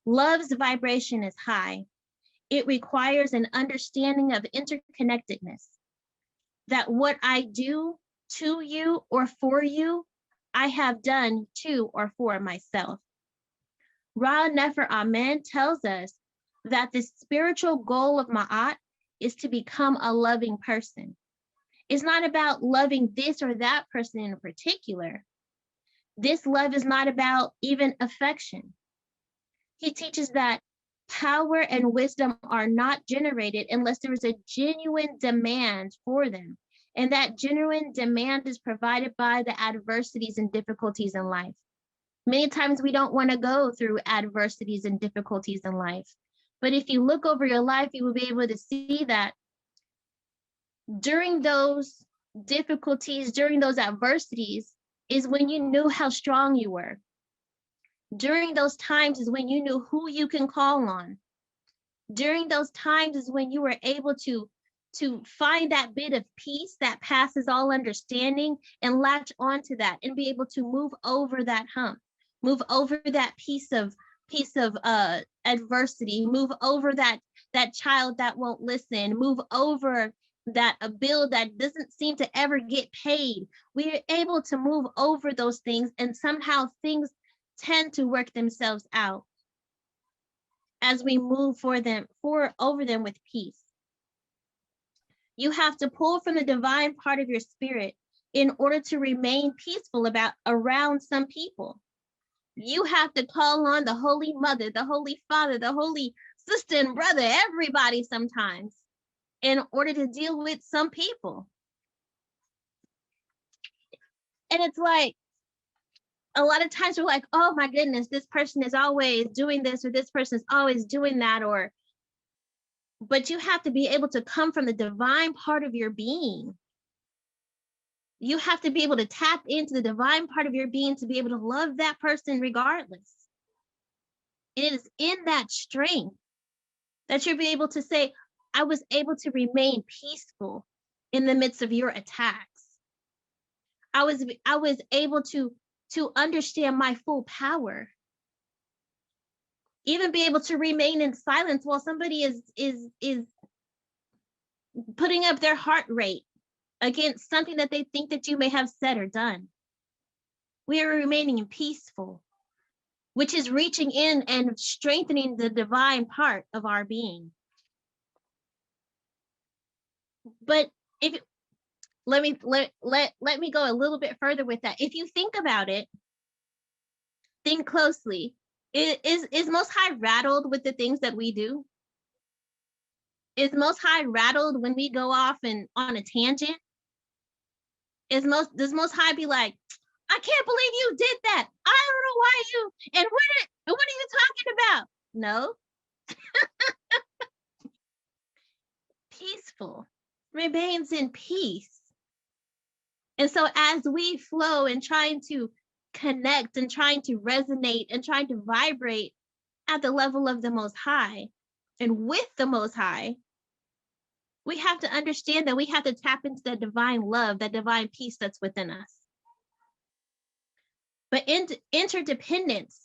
Love's vibration is high. It requires an understanding of interconnectedness, that what I do to you or for you, I have done to or for myself. Ra Nefer Amen tells us that the spiritual goal of Ma'at is to become a loving person. It's not about loving this or that person in particular. This love is not about even affection. He teaches that power and wisdom are not generated unless there is a genuine demand for them. And that genuine demand is provided by the adversities and difficulties in life. Many times we don't want to go through adversities and difficulties in life. But if you look over your life, you will be able to see that during those difficulties, during those adversities, is when you knew how strong you were. During those times is when you knew who you can call on. During those times is when you were able to find that bit of peace that passes all understanding and latch onto that and be able to move over that hump, move over that piece of adversity, move over that child that won't listen, move over that a bill that doesn't seem to ever get paid. We are able to move over those things, and somehow things tend to work themselves out as we move over them with peace. You have to pull from the divine part of your spirit in order to remain peaceful around some people. You have to call on the Holy Mother, the Holy Father, the Holy Sister and brother, everybody sometimes, in order to deal with some people. And it's like, a lot of times we're like, oh my goodness, this person is always doing this, or this person is always doing that, but you have to be able to come from the divine part of your being. You have to be able to tap into the divine part of your being to be able to love that person regardless. It is in that strength that you'll be able to say, I was able to remain peaceful in the midst of your attacks. I was able to understand my full power. Even be able to remain in silence while somebody is putting up their heart rate against something that they think that you may have said or done. We are remaining peaceful, which is reaching in and strengthening the divine part of our being. But let me go a little bit further with that. If you think about it, think closely. Is Most High rattled with the things that we do? Is Most High rattled when we go off and on a tangent? Does Most High be like, I can't believe you did that. I don't know why you, and what are you talking about? No. Peaceful, remains in peace. And so as we flow and trying to connect and trying to resonate and trying to vibrate at the level of the Most High and with the Most High, we have to understand that we have to tap into that divine love, that divine peace that's within us. But interdependence,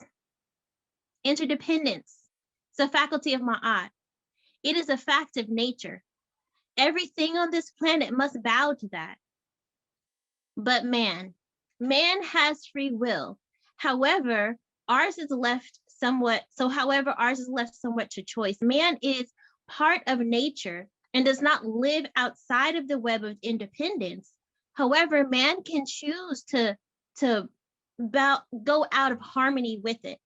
it's a faculty of Ma'at. It is a fact of nature. Everything on this planet must bow to that. But man has free will. However, ours is left somewhat to choice. Man is part of nature and does not live outside of the web of independence. However, man can choose to go out of harmony with it.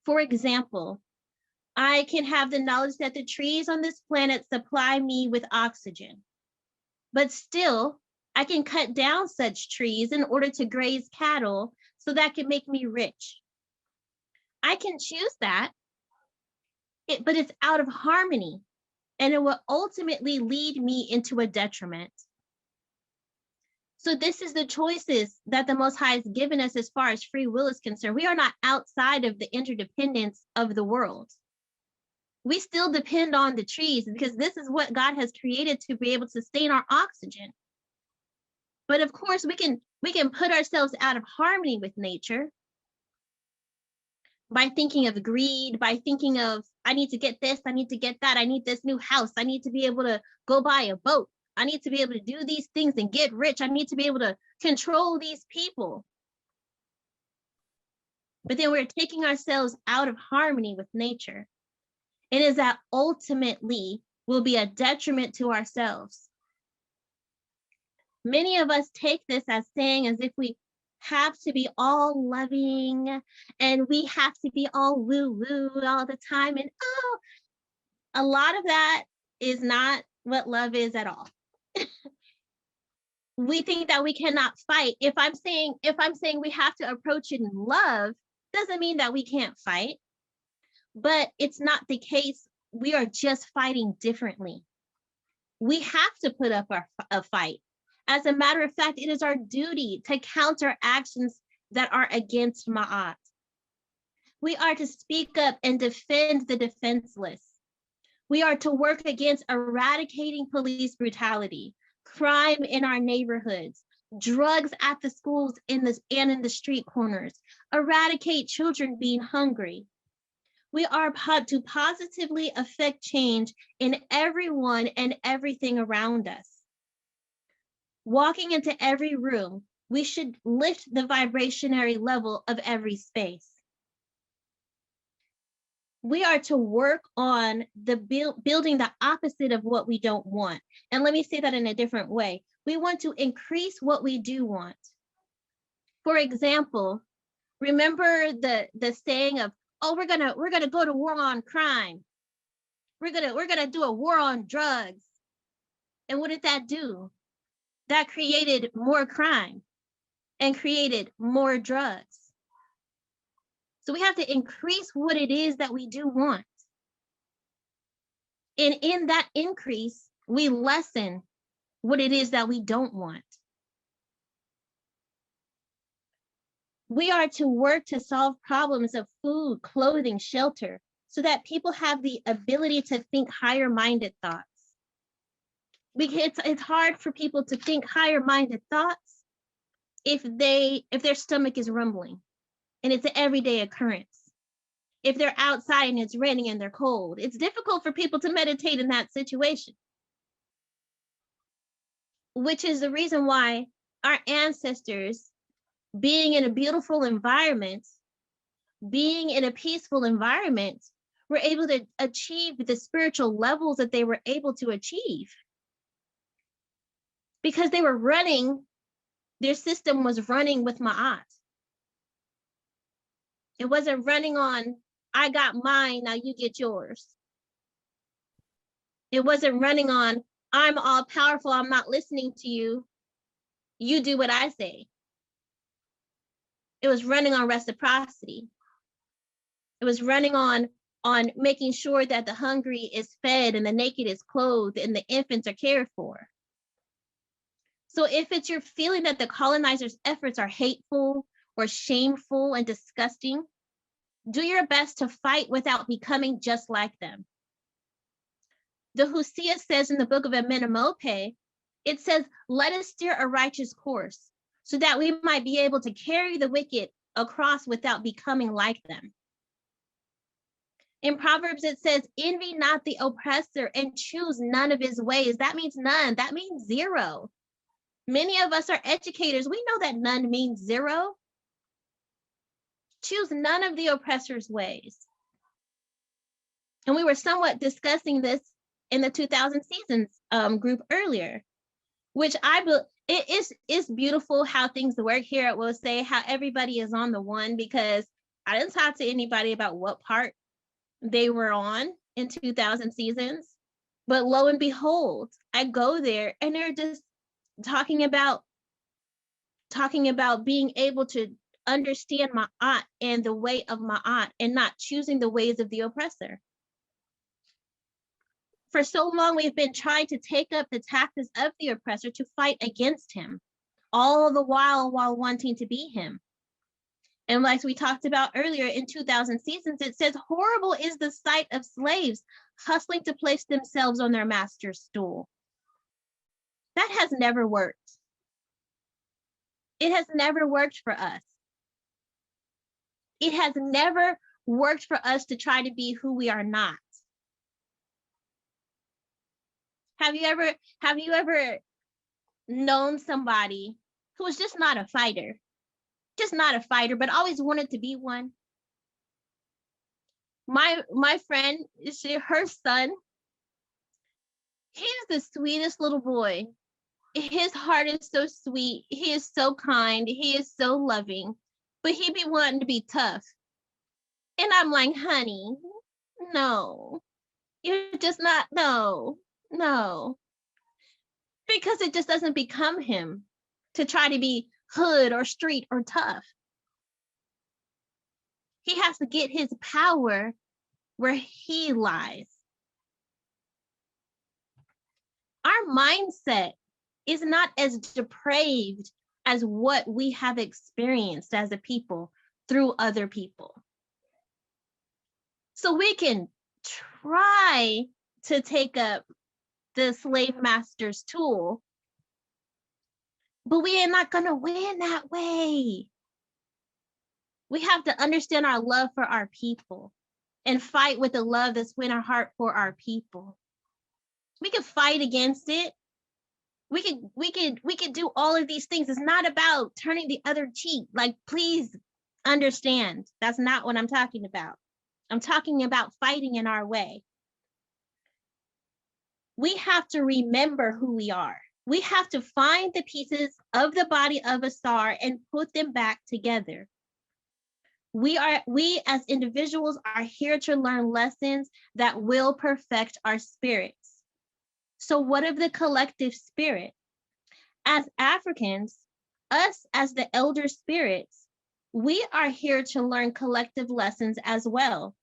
For example, I can have the knowledge that the trees on this planet supply me with oxygen, but still I can cut down such trees in order to graze cattle so that can make me rich. I can choose that, but it's out of harmony, and it will ultimately lead me into a detriment. So this is the choices that the Most High has given us as far as free will is concerned. We are not outside of the interdependence of the world. We still depend on the trees because this is what God has created to be able to sustain our oxygen. But of course, we can put ourselves out of harmony with nature by thinking of greed, by thinking of, I need to get this, I need to get that, I need this new house, I need to be able to go buy a boat, I need to be able to do these things and get rich, I need to be able to control these people. But then we're taking ourselves out of harmony with nature. It is that ultimately will be a detriment to ourselves. Many of us take this as saying as if we have to be all loving and we have to be all woo-woo all the time. And a lot of that is not what love is at all. We think that we cannot fight. If I'm saying we have to approach it in love, doesn't mean that we can't fight. But it's not the case. We are just fighting differently. We have to put up a fight. As a matter of fact, it is our duty to counter actions that are against Ma'at. We are to speak up and defend the defenseless. We are to work against eradicating police brutality, crime in our neighborhoods, drugs at the schools and in the street corners, eradicate children being hungry. We are to positively affect change in everyone and everything around us. Walking into every room, we should lift the vibrationary level of every space. We are to work on the building the opposite of what we don't want. And let me say that in a different way. We want to increase what we do want. For example, remember the saying of, oh, we're gonna go to war on crime. We're gonna do a war on drugs. And what did that do? That created more crime and created more drugs. So we have to increase what it is that we do want. And in that increase, we lessen what it is that we don't want. We are to work to solve problems of food, clothing, shelter, so that people have the ability to think higher-minded thoughts. It's hard for people to think higher-minded thoughts if their stomach is rumbling and it's an everyday occurrence. If they're outside and it's raining and they're cold, it's difficult for people to meditate in that situation. Which is the reason why our ancestors, being in a beautiful environment, being in a peaceful environment, were able to achieve the spiritual levels that they were able to achieve. Because they were running, their system was running with Ma'at. It wasn't running on, I got mine, now you get yours. It wasn't running on, I'm all powerful, I'm not listening to you. You do what I say. It was running on reciprocity. It was running on making sure that the hungry is fed and the naked is clothed and the infants are cared for. So if it's your feeling that the colonizers' efforts are hateful or shameful and disgusting. Do your best to fight without becoming just like them. The Hosea says in the book of Amenemope, it says, let us steer a righteous course so that we might be able to carry the wicked across without becoming like them. In Proverbs, it says, envy not the oppressor and choose none of his ways. That means none. That means zero. Many of us are educators. We know that none means zero. Choose none of the oppressor's ways. And we were somewhat discussing this in the 2000 Seasons group earlier, which it is beautiful how things work here at Will Say, how everybody is on the one, because I didn't talk to anybody about what part they were on in 2000 Seasons. But lo and behold, I go there and they're just talking about being able to understand Ma'at and the way of Ma'at and not choosing the ways of the oppressor. For so long, we've been trying to take up the tactics of the oppressor to fight against him, all the while wanting to be him. And like we talked about earlier in 2000 Seasons, it says, horrible is the sight of slaves hustling to place themselves on their master's stool. That has never worked. It has never worked for us. It has never worked for us to try to be who we are not. Have you ever known somebody who was just not a fighter? Just not a fighter, but always wanted to be one? My friend, her son, he's the sweetest little boy. His heart is so sweet. He is so kind. He is so loving, but he be wanting to be tough. And I'm like, honey, no, you're just not, no. Because it just doesn't become him to try to be hood or street or tough. He has to get his power where he lies. Our mindset is not as depraved as what we have experienced as a people through other people. So we can try to take up the slave master's tool, but we are not going to win that way. We have to understand our love for our people and fight with the love that's in our heart for our people. We can fight against it. We could do all of these things. It's not about turning the other cheek. Like, please understand, that's not what I'm talking about. I'm talking about fighting in our way. We have to remember who we are. We have to find the pieces of the body of a star and put them back together. We as individuals are here to learn lessons that will perfect our spirits. So what of the collective spirit? As Africans, us as the elder spirits, we are here to learn collective lessons as well.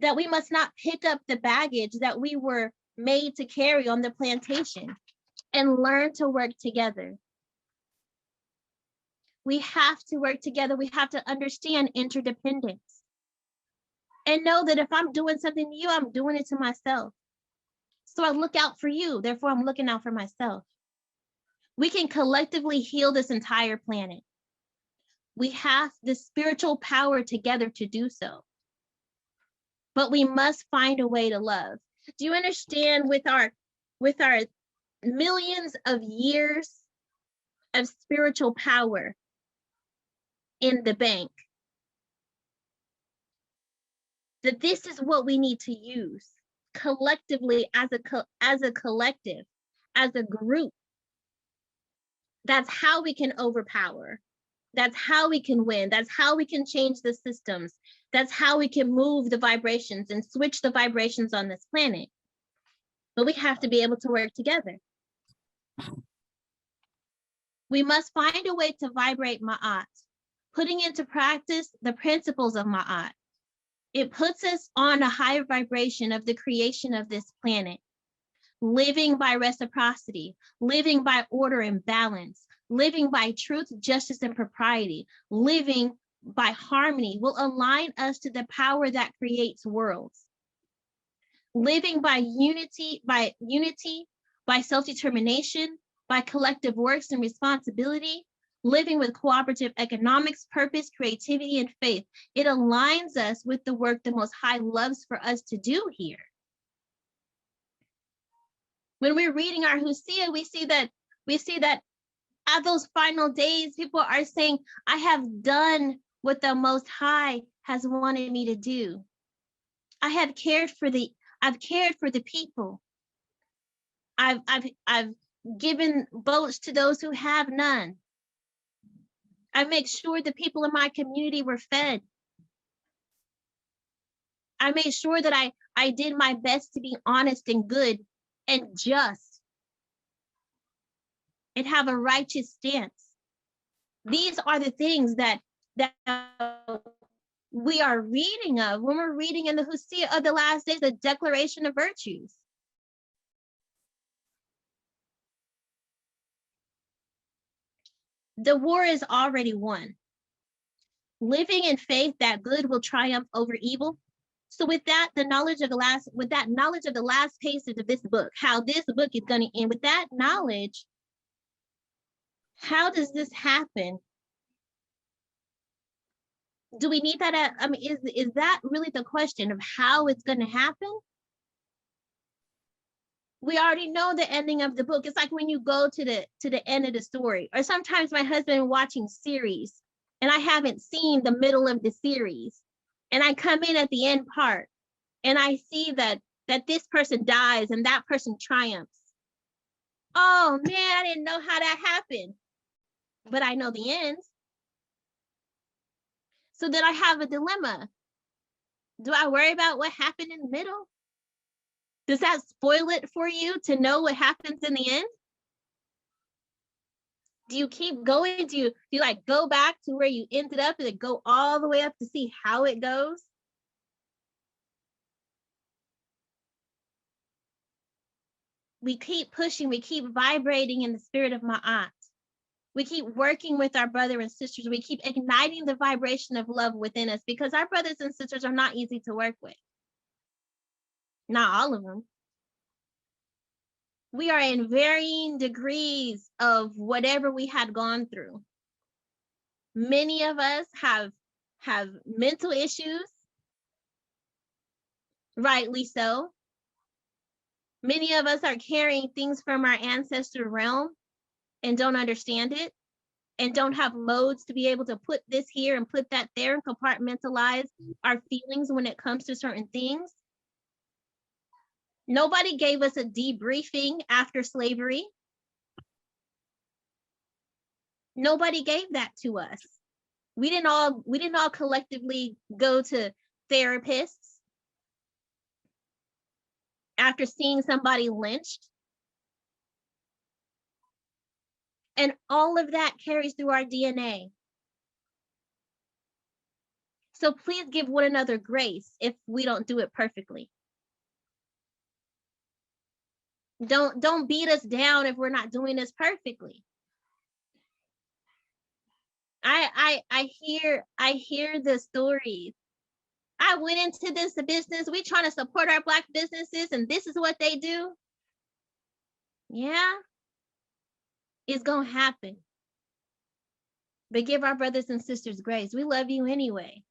That we must not pick up the baggage that we were made to carry on the plantation and learn to work together. We have to work together. We have to understand interdependence and know that if I'm doing something to you, I'm doing it to myself. So I look out for you, therefore I'm looking out for myself. We can collectively heal this entire planet. We have the spiritual power together to do so. But we must find a way to love. Do you understand, with our millions of years of spiritual power in the bank, that this is what we need to use collectively as a collective, as a group? That's how we can overpower. That's how we can win. That's how we can change the systems. That's how we can move the vibrations and switch the vibrations on this planet. But we have to be able to work together. We must find a way to vibrate Ma'at, putting into practice the principles of Ma'at. It puts us on a higher vibration of the creation of this planet, living by reciprocity, living by order and balance, living by truth, justice, and propriety, living by harmony will align us to the power that creates worlds. Living by unity, by self-determination, by collective works and responsibility, living with cooperative economics, purpose, creativity, and faith. It aligns us with the work the Most High loves for us to do here. When we're reading our Hosea, we see that at those final days, people are saying, I have done what the Most High has wanted me to do. I've cared for the people. I've given boats to those who have none. I make sure the people in my community were fed. I made sure that I did my best to be honest and good and just and have a righteous stance. These are the things that we are reading of when we're reading in the Hosea of the last days, the declaration of virtues. The war is already won. Living in faith that good will triumph over evil. So with that, knowledge of the last pages of this book, how this book is going to end, with that knowledge, how does this happen? Do we need that? Is that really the question of how it's going to happen? We already know the ending of the book. It's like when you go to the end of the story, or sometimes my husband watching series and I haven't seen the middle of the series, and I come in at the end part and I see that this person dies and that person triumphs. Oh man, I didn't know how that happened, but I know the end. So then I have a dilemma. Do I worry about what happened in the middle? Does that spoil it for you to know what happens in the end? Do you keep going? Do you like go back to where you ended up and then go all the way up to see how it goes? We keep pushing, we keep vibrating in the spirit of Ma'at. We keep working with our brothers and sisters. We keep igniting the vibration of love within us, because our brothers and sisters are not easy to work with. Not all of them. We are in varying degrees of whatever we had gone through. Many of us have mental issues, rightly so. Many of us are carrying things from our ancestral realm and don't understand it, and don't have modes to be able to put this here and put that there and compartmentalize our feelings when it comes to certain things. Nobody gave us a debriefing after slavery. Nobody gave that to us. We didn't all collectively go to therapists after seeing somebody lynched. And all of that carries through our DNA. So please give one another grace if we don't do it perfectly. Don't beat us down if we're not doing this perfectly. I hear the stories. I went into this business. We trying to support our Black businesses, and this is what they do. Yeah, it's gonna happen. But give our brothers and sisters grace. We love you anyway.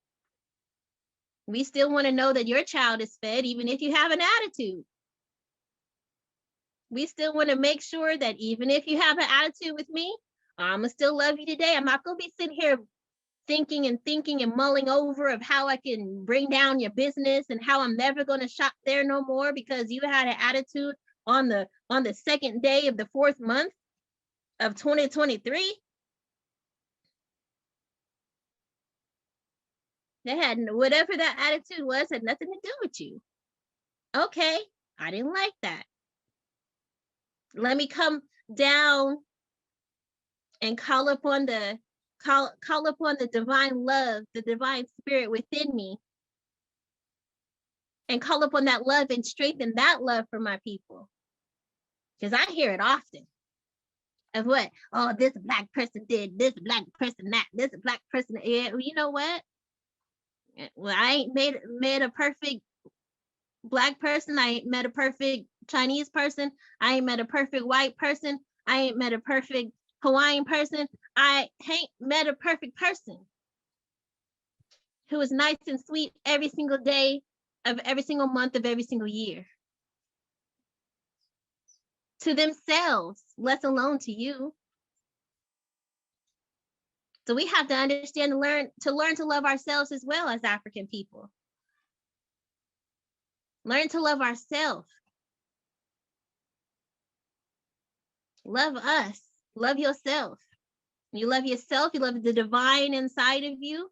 We still want to know that your child is fed, even if you have an attitude. We still want to make sure that even if you have an attitude with me, I'm gonna still love you today. I'm not gonna be sitting here thinking and mulling over of how I can bring down your business and how I'm never gonna shop there no more because you had an attitude on the second day of the 4th month of 2023. They had whatever that attitude was, had nothing to do with you. Okay, I didn't like that. Let me come down and call upon the divine love, the divine spirit within me, and call upon that love and strengthen that love for my people. Because I hear it often. of what? Oh, this Black person did, this Black person that, this Black person. Yeah, well, you know what? Well, I ain't made a perfect Black person. I ain't met a perfect Chinese person. I ain't met a perfect white person. I ain't met a perfect Hawaiian person. I ain't met a perfect person who is nice and sweet every single day of every single month of every single year. To themselves, let alone to you. So we have to understand and learn to love ourselves as well as African people. Learn to love ourselves. Love us. Love yourself. You love yourself, you love the divine inside of you.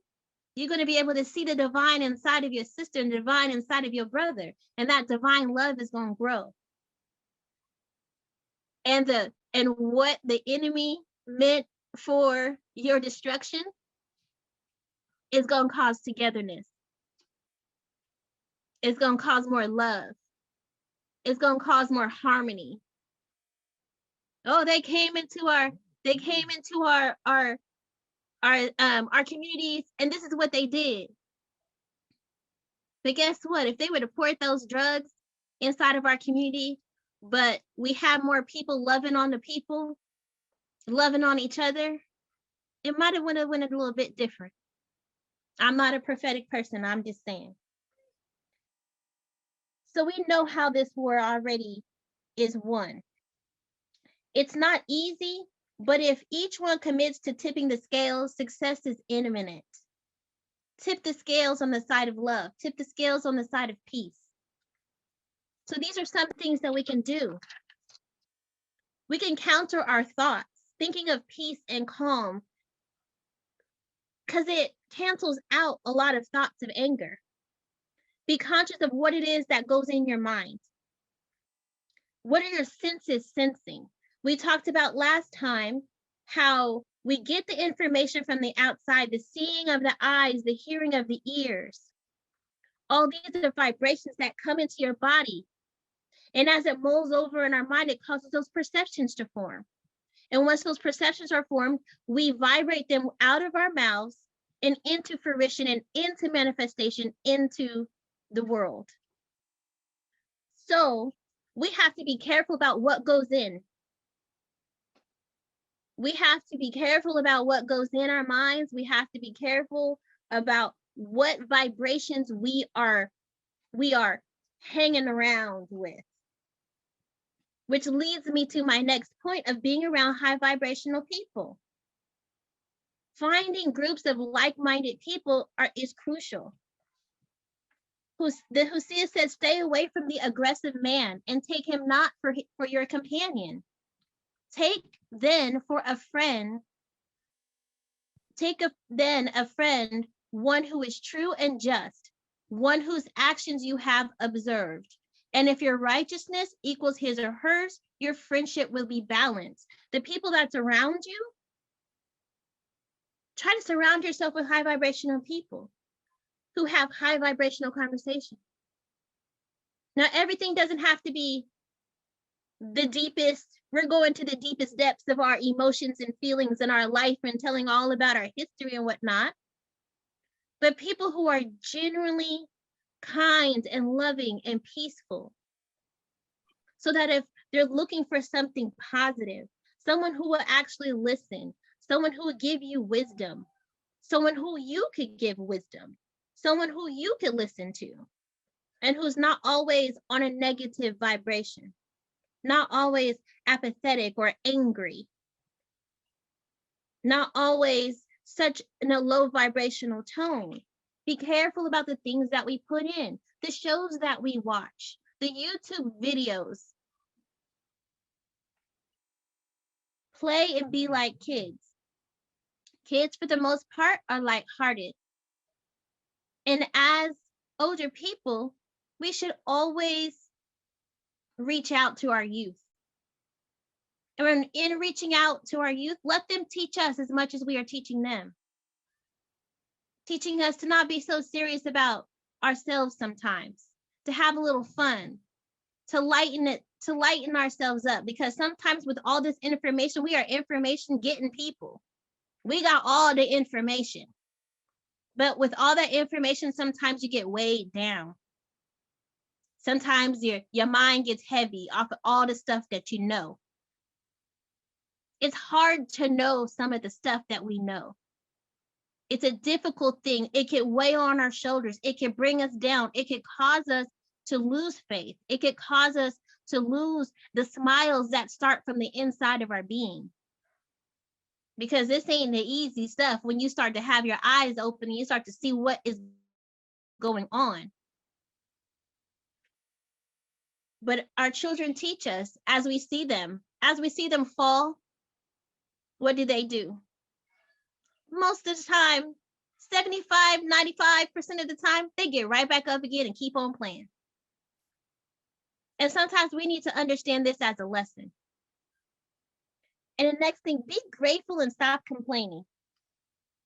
You're going to be able to see the divine inside of your sister and the divine inside of your brother. And that divine love is going to grow. And what the enemy meant for your destruction is going to cause togetherness. It's going to cause more love. It's going to cause more harmony. Oh, they came into our communities, and this is what they did. But guess what? If they would have poured those drugs inside of our community, but we have more people loving on the people, loving on each other, it might have went a little bit different. I'm not a prophetic person, I'm just saying. So we know how this war already is won. It's not easy, but if each one commits to tipping the scales, success is imminent. Tip the scales on the side of love. Tip the scales on the side of peace. So these are some things that we can do. We can counter our thoughts, thinking of peace and calm, because it cancels out a lot of thoughts of anger. Be conscious of what it is that goes in your mind. What are your senses sensing? We talked about last time how we get the information from the outside, the seeing of the eyes, the hearing of the ears. All these are vibrations that come into your body. And as it molds over in our mind, it causes those perceptions to form. And once those perceptions are formed, we vibrate them out of our mouths and into fruition and into manifestation into the world. So we have to be careful about what goes in. We have to be careful about what goes in our minds. We have to be careful about what vibrations we are hanging around with. Which leads me to my next point of being around high vibrational people. Finding groups of like-minded people is crucial. The Hosea says, stay away from the aggressive man and take him not for your companion. Take then a friend, one who is true and just, one whose actions you have observed. And if your righteousness equals his or hers, your friendship will be balanced. The people that's around you, try to surround yourself with high vibrational people who have high vibrational conversation. Now, everything doesn't have to be the deepest. We're going to the deepest depths of our emotions and feelings in our life and telling all about our history and whatnot. But people who are genuinely kind and loving and peaceful, so that if they're looking for something positive, someone who will actually listen, someone who will give you wisdom, someone who you could give wisdom, someone who you could listen to, and who's not always on a negative vibration, not always apathetic or angry, not always such in a low vibrational tone. Be careful about the things that we put in, the shows that we watch, the YouTube videos. Play and be like kids. Kids, for the most part, are lighthearted. And as older people, we should always reach out to our youth. And in reaching out to our youth, let them teach us as much as we are teaching them. Teaching us to not be so serious about ourselves sometimes, to have a little fun, to lighten it, to lighten ourselves up, because sometimes with all this information, we are information getting people. We got all the information. But with all that information, sometimes you get weighed down. Sometimes your mind gets heavy off of all the stuff that you know. It's hard to know some of the stuff that we know. It's a difficult thing. It can weigh on our shoulders. It can bring us down. It can cause us to lose faith. It could cause us to lose the smiles that start from the inside of our being. Because this ain't the easy stuff when you start to have your eyes open and you start to see what is going on. But our children teach us as we see them fall. What do? Most of the time, 75, 95% of the time, they get right back up again and keep on playing. And sometimes we need to understand this as a lesson. And the next thing, be grateful and stop complaining.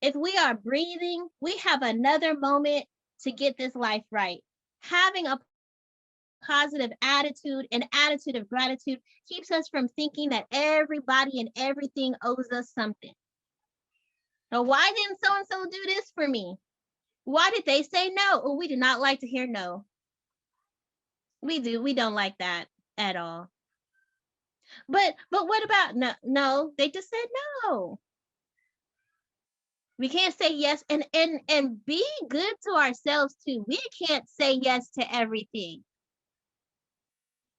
If we are breathing, we have another moment to get this life right. Having a positive attitude, an attitude of gratitude, keeps us from thinking that everybody and everything owes us something. Now, why didn't so-and-so do this for me? Why did they say no? Oh, we do not like to hear no. We don't like that at all. But what about no? They just said no. We can't say yes and be good to ourselves too. We can't say yes to everything.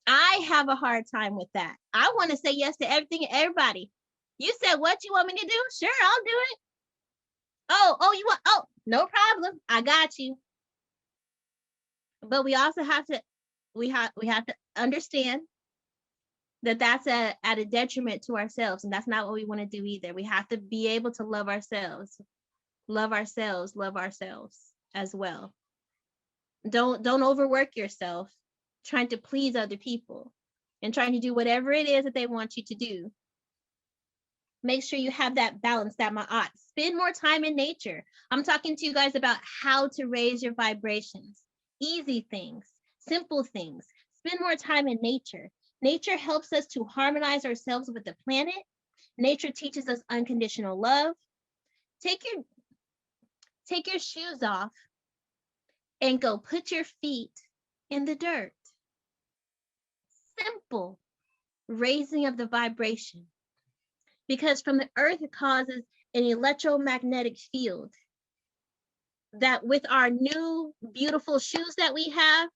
I have a hard time with that. I want to say yes to everything and everybody. You said what you want me to do? Sure, I'll do it. You want, no problem. I got you. But we also have to, we have to understand that that's at a detriment to ourselves. And that's not what we want to do either. We have to be able to love ourselves as well. Don't overwork yourself trying to please other people and trying to do whatever it is that they want you to do. Make sure you have that balance, that ma'at. Spend more time in nature. I'm talking to you guys about how to raise your vibrations. Easy things, simple things. Spend more time in nature. Nature helps us to harmonize ourselves with the planet. Nature teaches us unconditional love. Take your shoes off and go put your feet in the dirt. Simple raising of the vibration. Because from the earth, it causes an electromagnetic field that with our new beautiful shoes that we have,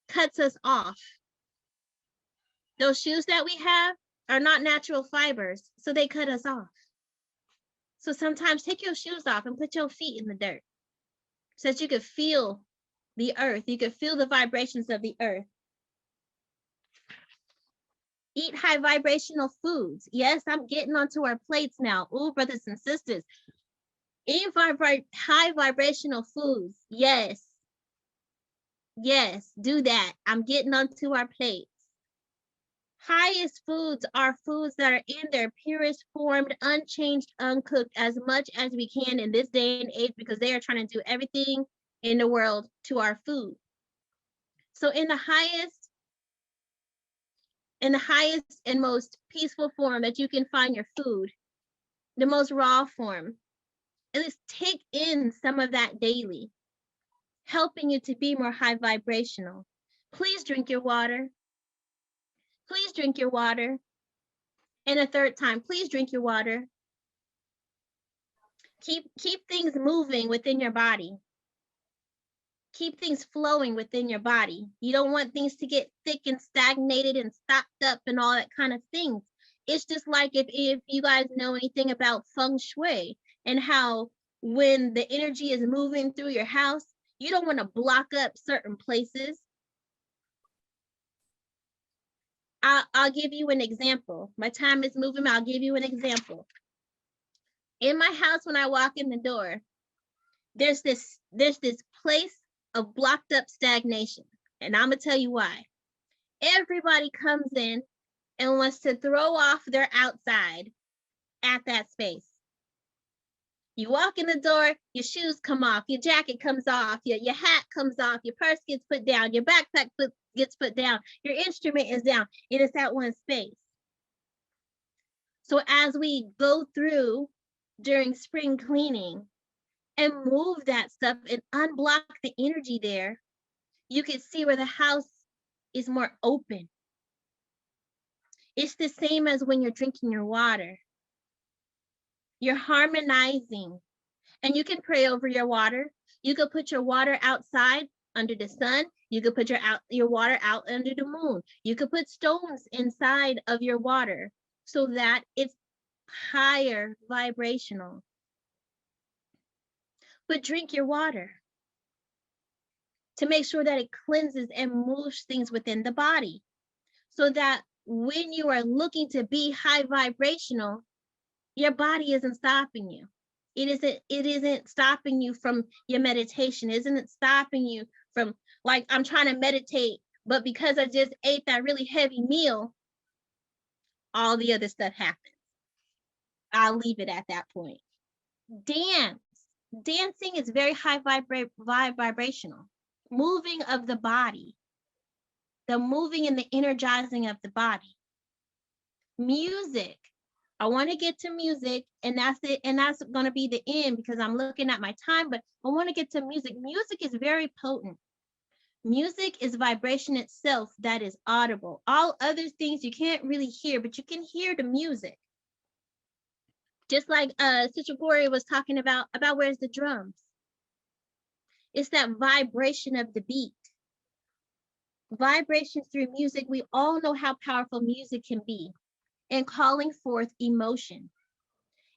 cuts us off. Those shoes that we have are not natural fibers, so they cut us off. So sometimes take your shoes off and put your feet in the dirt so that you could feel the earth. You could feel the vibrations of the earth. Eat high vibrational foods. Yes, I'm getting onto our plates now. Ooh, brothers and sisters. Eat high vibrational foods. Yes. Yes, do that. I'm getting onto our plates. Highest foods are foods that are in their purest form, unchanged, uncooked, as much as we can in this day and age, because they are trying to do everything in the world to our food. So in the highest and most peaceful form that you can find your food, the most raw form, at least take in some of that daily, helping you to be more high vibrational. Please drink your water. Please drink your water. And a third time, please drink your water. Keep things moving within your body. Keep things flowing within your body. You don't want things to get thick and stagnated and stopped up and all that kind of things. It's just like if you guys know anything about feng shui and how when the energy is moving through your house, you don't want to block up certain places. I'll give you an example. My time is moving. I'll give you an example. In my house, when I walk in the door, there's this place of blocked up stagnation. And I'm gonna tell you why. Everybody comes in and wants to throw off their outside at that space. You walk in the door, your shoes come off, your jacket comes off, your hat comes off, your purse gets put down, your backpack gets put down, your instrument is down. It is that one space. So as we go through during spring cleaning and move that stuff and unblock the energy there, you can see where the house is more open. It's the same as when you're drinking your water. You're harmonizing, and you can pray over your water. You could put your water outside under the sun. You could put your water out under the moon. You could put stones inside of your water so that it's higher vibrational. But drink your water to make sure that it cleanses and moves things within the body, so that when you are looking to be high vibrational, your body isn't stopping you. It isn't stopping you from your meditation. It isn't stopping you from, like, I'm trying to meditate, but because I just ate that really heavy meal, all the other stuff happens. I'll leave it at that point. Dancing is very high vibrational. Moving of the body, the moving and the energizing of the body. Music. I want to get to music, and that's it, and that's going to be the end because I'm looking at my time, but I want to get to music. Music is very potent. Music is vibration itself that is audible. All other things you can't really hear, but you can hear the music. Just like Sister Gloria was talking about where's the drums. It's that vibration of the beat. Vibration through music. We all know how powerful music can be in calling forth emotion.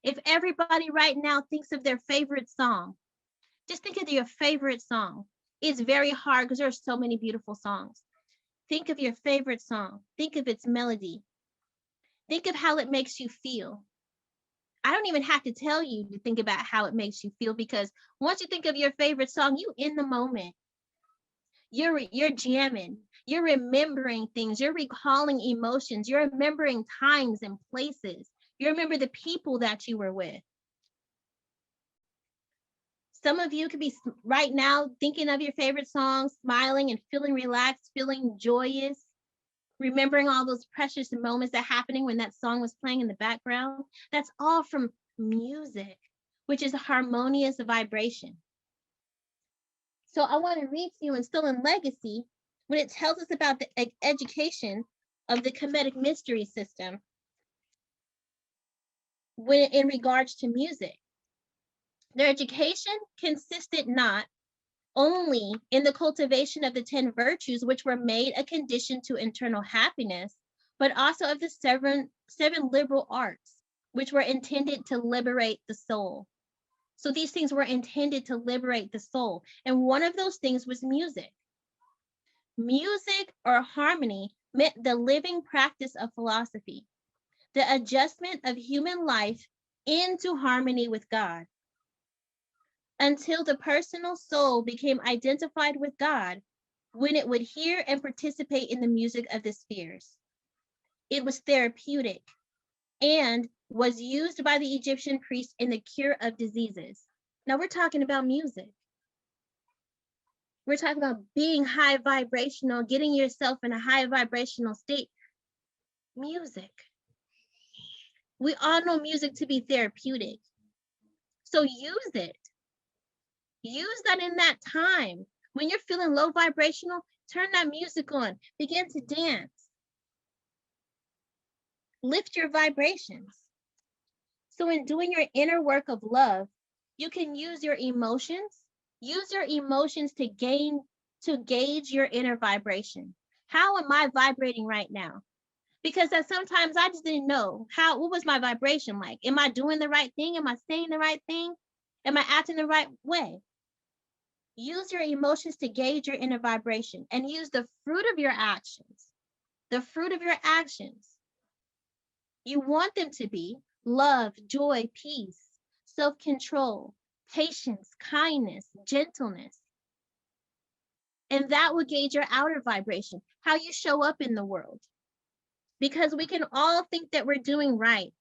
If everybody right now thinks of their favorite song, just think of your favorite song. It's very hard because there are so many beautiful songs. Think of your favorite song. Think of its melody. Think of how it makes you feel. I don't even have to tell you to think about how it makes you feel, because once you think of your favorite song, you in the moment. You're jamming. You're remembering things. You're recalling emotions. You're remembering times and places. You remember the people that you were with. Some of you could be right now thinking of your favorite song, smiling and feeling relaxed, feeling joyous, remembering all those precious moments that are happening when that song was playing in the background. That's all from music, which is a harmonious vibration. So I want to read to you in Still in Legacy, when it tells us about the education of the Kemetic mystery system when in regards to music. Their education consisted not only in the cultivation of the 10 virtues, which were made a condition to internal happiness, but also of the seven liberal arts, which were intended to liberate the soul. So these things were intended to liberate the soul. And one of those things was music. Music or harmony meant the living practice of philosophy, the adjustment of human life into harmony with God. Until the personal soul became identified with God when it would hear and participate in the music of the spheres. It was therapeutic and was used by the Egyptian priests in the cure of diseases. Now we're talking about music. We're talking about being high vibrational, getting yourself in a high vibrational state. Music. We all know music to be therapeutic. So use it. Use that in that time. When you're feeling low vibrational, turn that music on. Begin to dance. Lift your vibrations. So in doing your inner work of love, you can use your emotions. Use your emotions to gauge your inner vibration. How am I vibrating right now? Because sometimes I just didn't know what was my vibration like? Am I doing the right thing? Am I saying the right thing? Am I acting the right way? Use your emotions to gauge your inner vibration and use the fruit of your actions. The fruit of your actions. You want them to be love, joy, peace, self-control, patience, kindness, gentleness. And that will gauge your outer vibration, how you show up in the world. Because we can all think that we're doing right.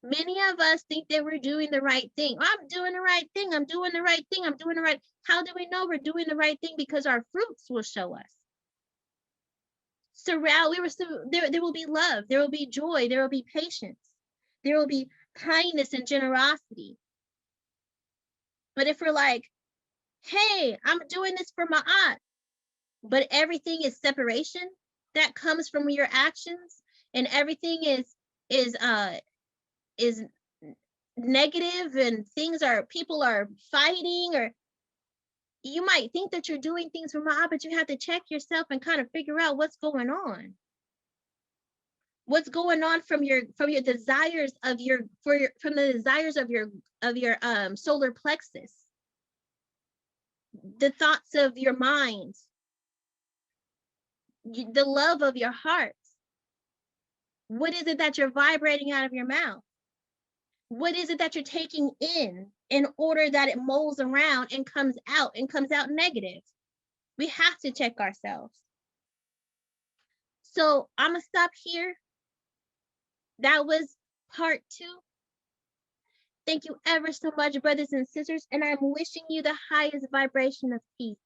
Many of us think that we're doing the right thing. I'm doing the right thing. I'm doing the right thing. I'm doing the right. How do we know we're doing the right thing? Because our fruits will show us. There will be love. There will be joy. There will be patience. There will be kindness and generosity. But if we're like, hey, I'm doing this for my aunt, but everything is separation that comes from your actions, and everything is negative, and people are fighting, or you might think that you're doing things for my aunt, but you have to check yourself and kind of figure out what's going on. What's going on from your desires of from the desires of your solar plexus, the thoughts of your mind, the love of your heart. What is it that you're vibrating out of your mouth? What is it that you're taking in order that it molds around and comes out negative? We have to check ourselves. So I'm gonna stop here. That was part 2. Thank you ever so much, brothers and sisters, and I'm wishing you the highest vibration of peace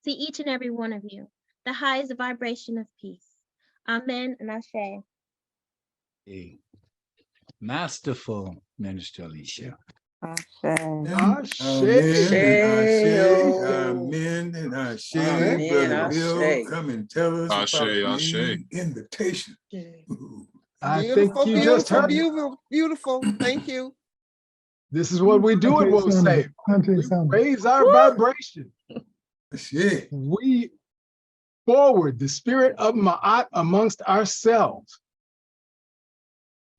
to each and every one of you. The highest vibration of peace. Amen and Ashe. Hey. Masterful, Minister Alicia. Amen and Ashe. Brother Bill, come and tell us about the invitation. I think you just heard. Beautiful. Thank you. This is what we do at WOSAVE. We raise our vibration. We forward the spirit of Ma'at amongst ourselves.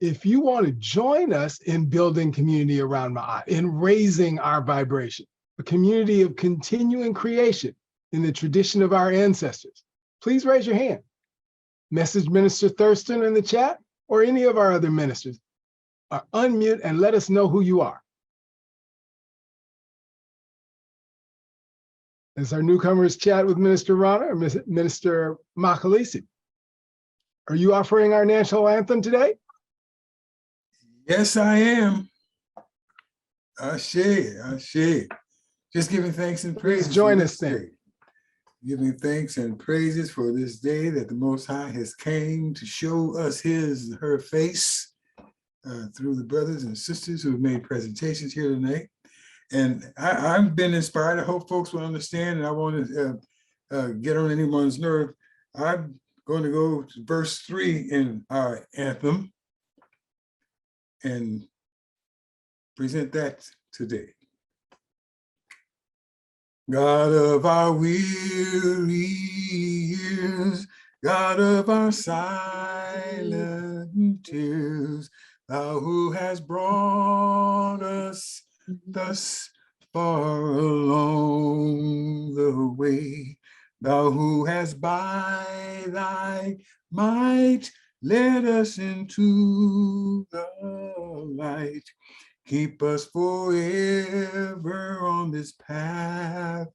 If you want to join us in building community around Ma'at, in raising our vibration, a community of continuing creation in the tradition of our ancestors, please raise your hand. Message Minister Thurston in the chat, or any of our other ministers, or unmute and let us know who you are. As our newcomers chat with Minister Rana or Minister Makalisi, are you offering our national anthem today? Yes, I am. Ashe, Ashe. Just giving thanks and praises. Please join us then. Giving thanks and praises for this day that the Most High has came to show us her face through the brothers and sisters who have made presentations here tonight. And I've been inspired. I hope folks will understand, and I want to get on anyone's nerve. I'm going to go to verse 3 in our anthem and present that today. God of our weary years, God of our silent tears, thou who has brought us thus far along the way, thou who has by thy might led us into the light. Keep us forever on this path,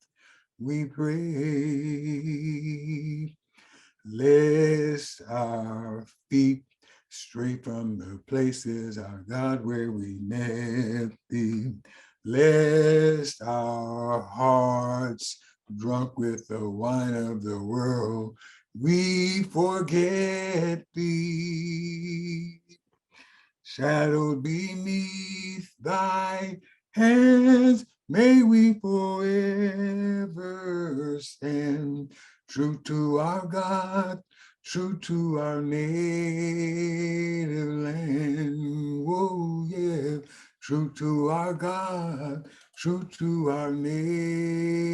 we pray. Lest our feet stray from the places, our God, where we met thee. Lest our hearts, drunk with the wine of the world, we forget thee. Shadowed beneath thy hands, may we forever stand, true to our God, true to our native land. Oh yeah, true to our God, true to our native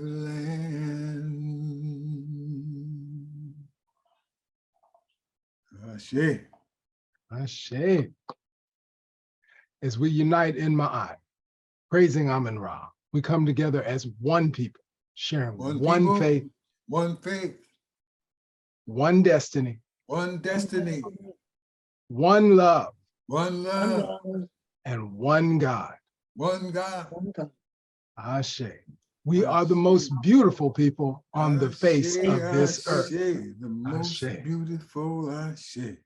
land. Ashe. Ashe. As we unite in Ma'at, praising Amun-Ra, we come together as one people, sharing one faith, one faith, one destiny, one destiny, one love, and one God. One God. Ashe. We are the most beautiful people on the face of this earth. The most beautiful Ashe.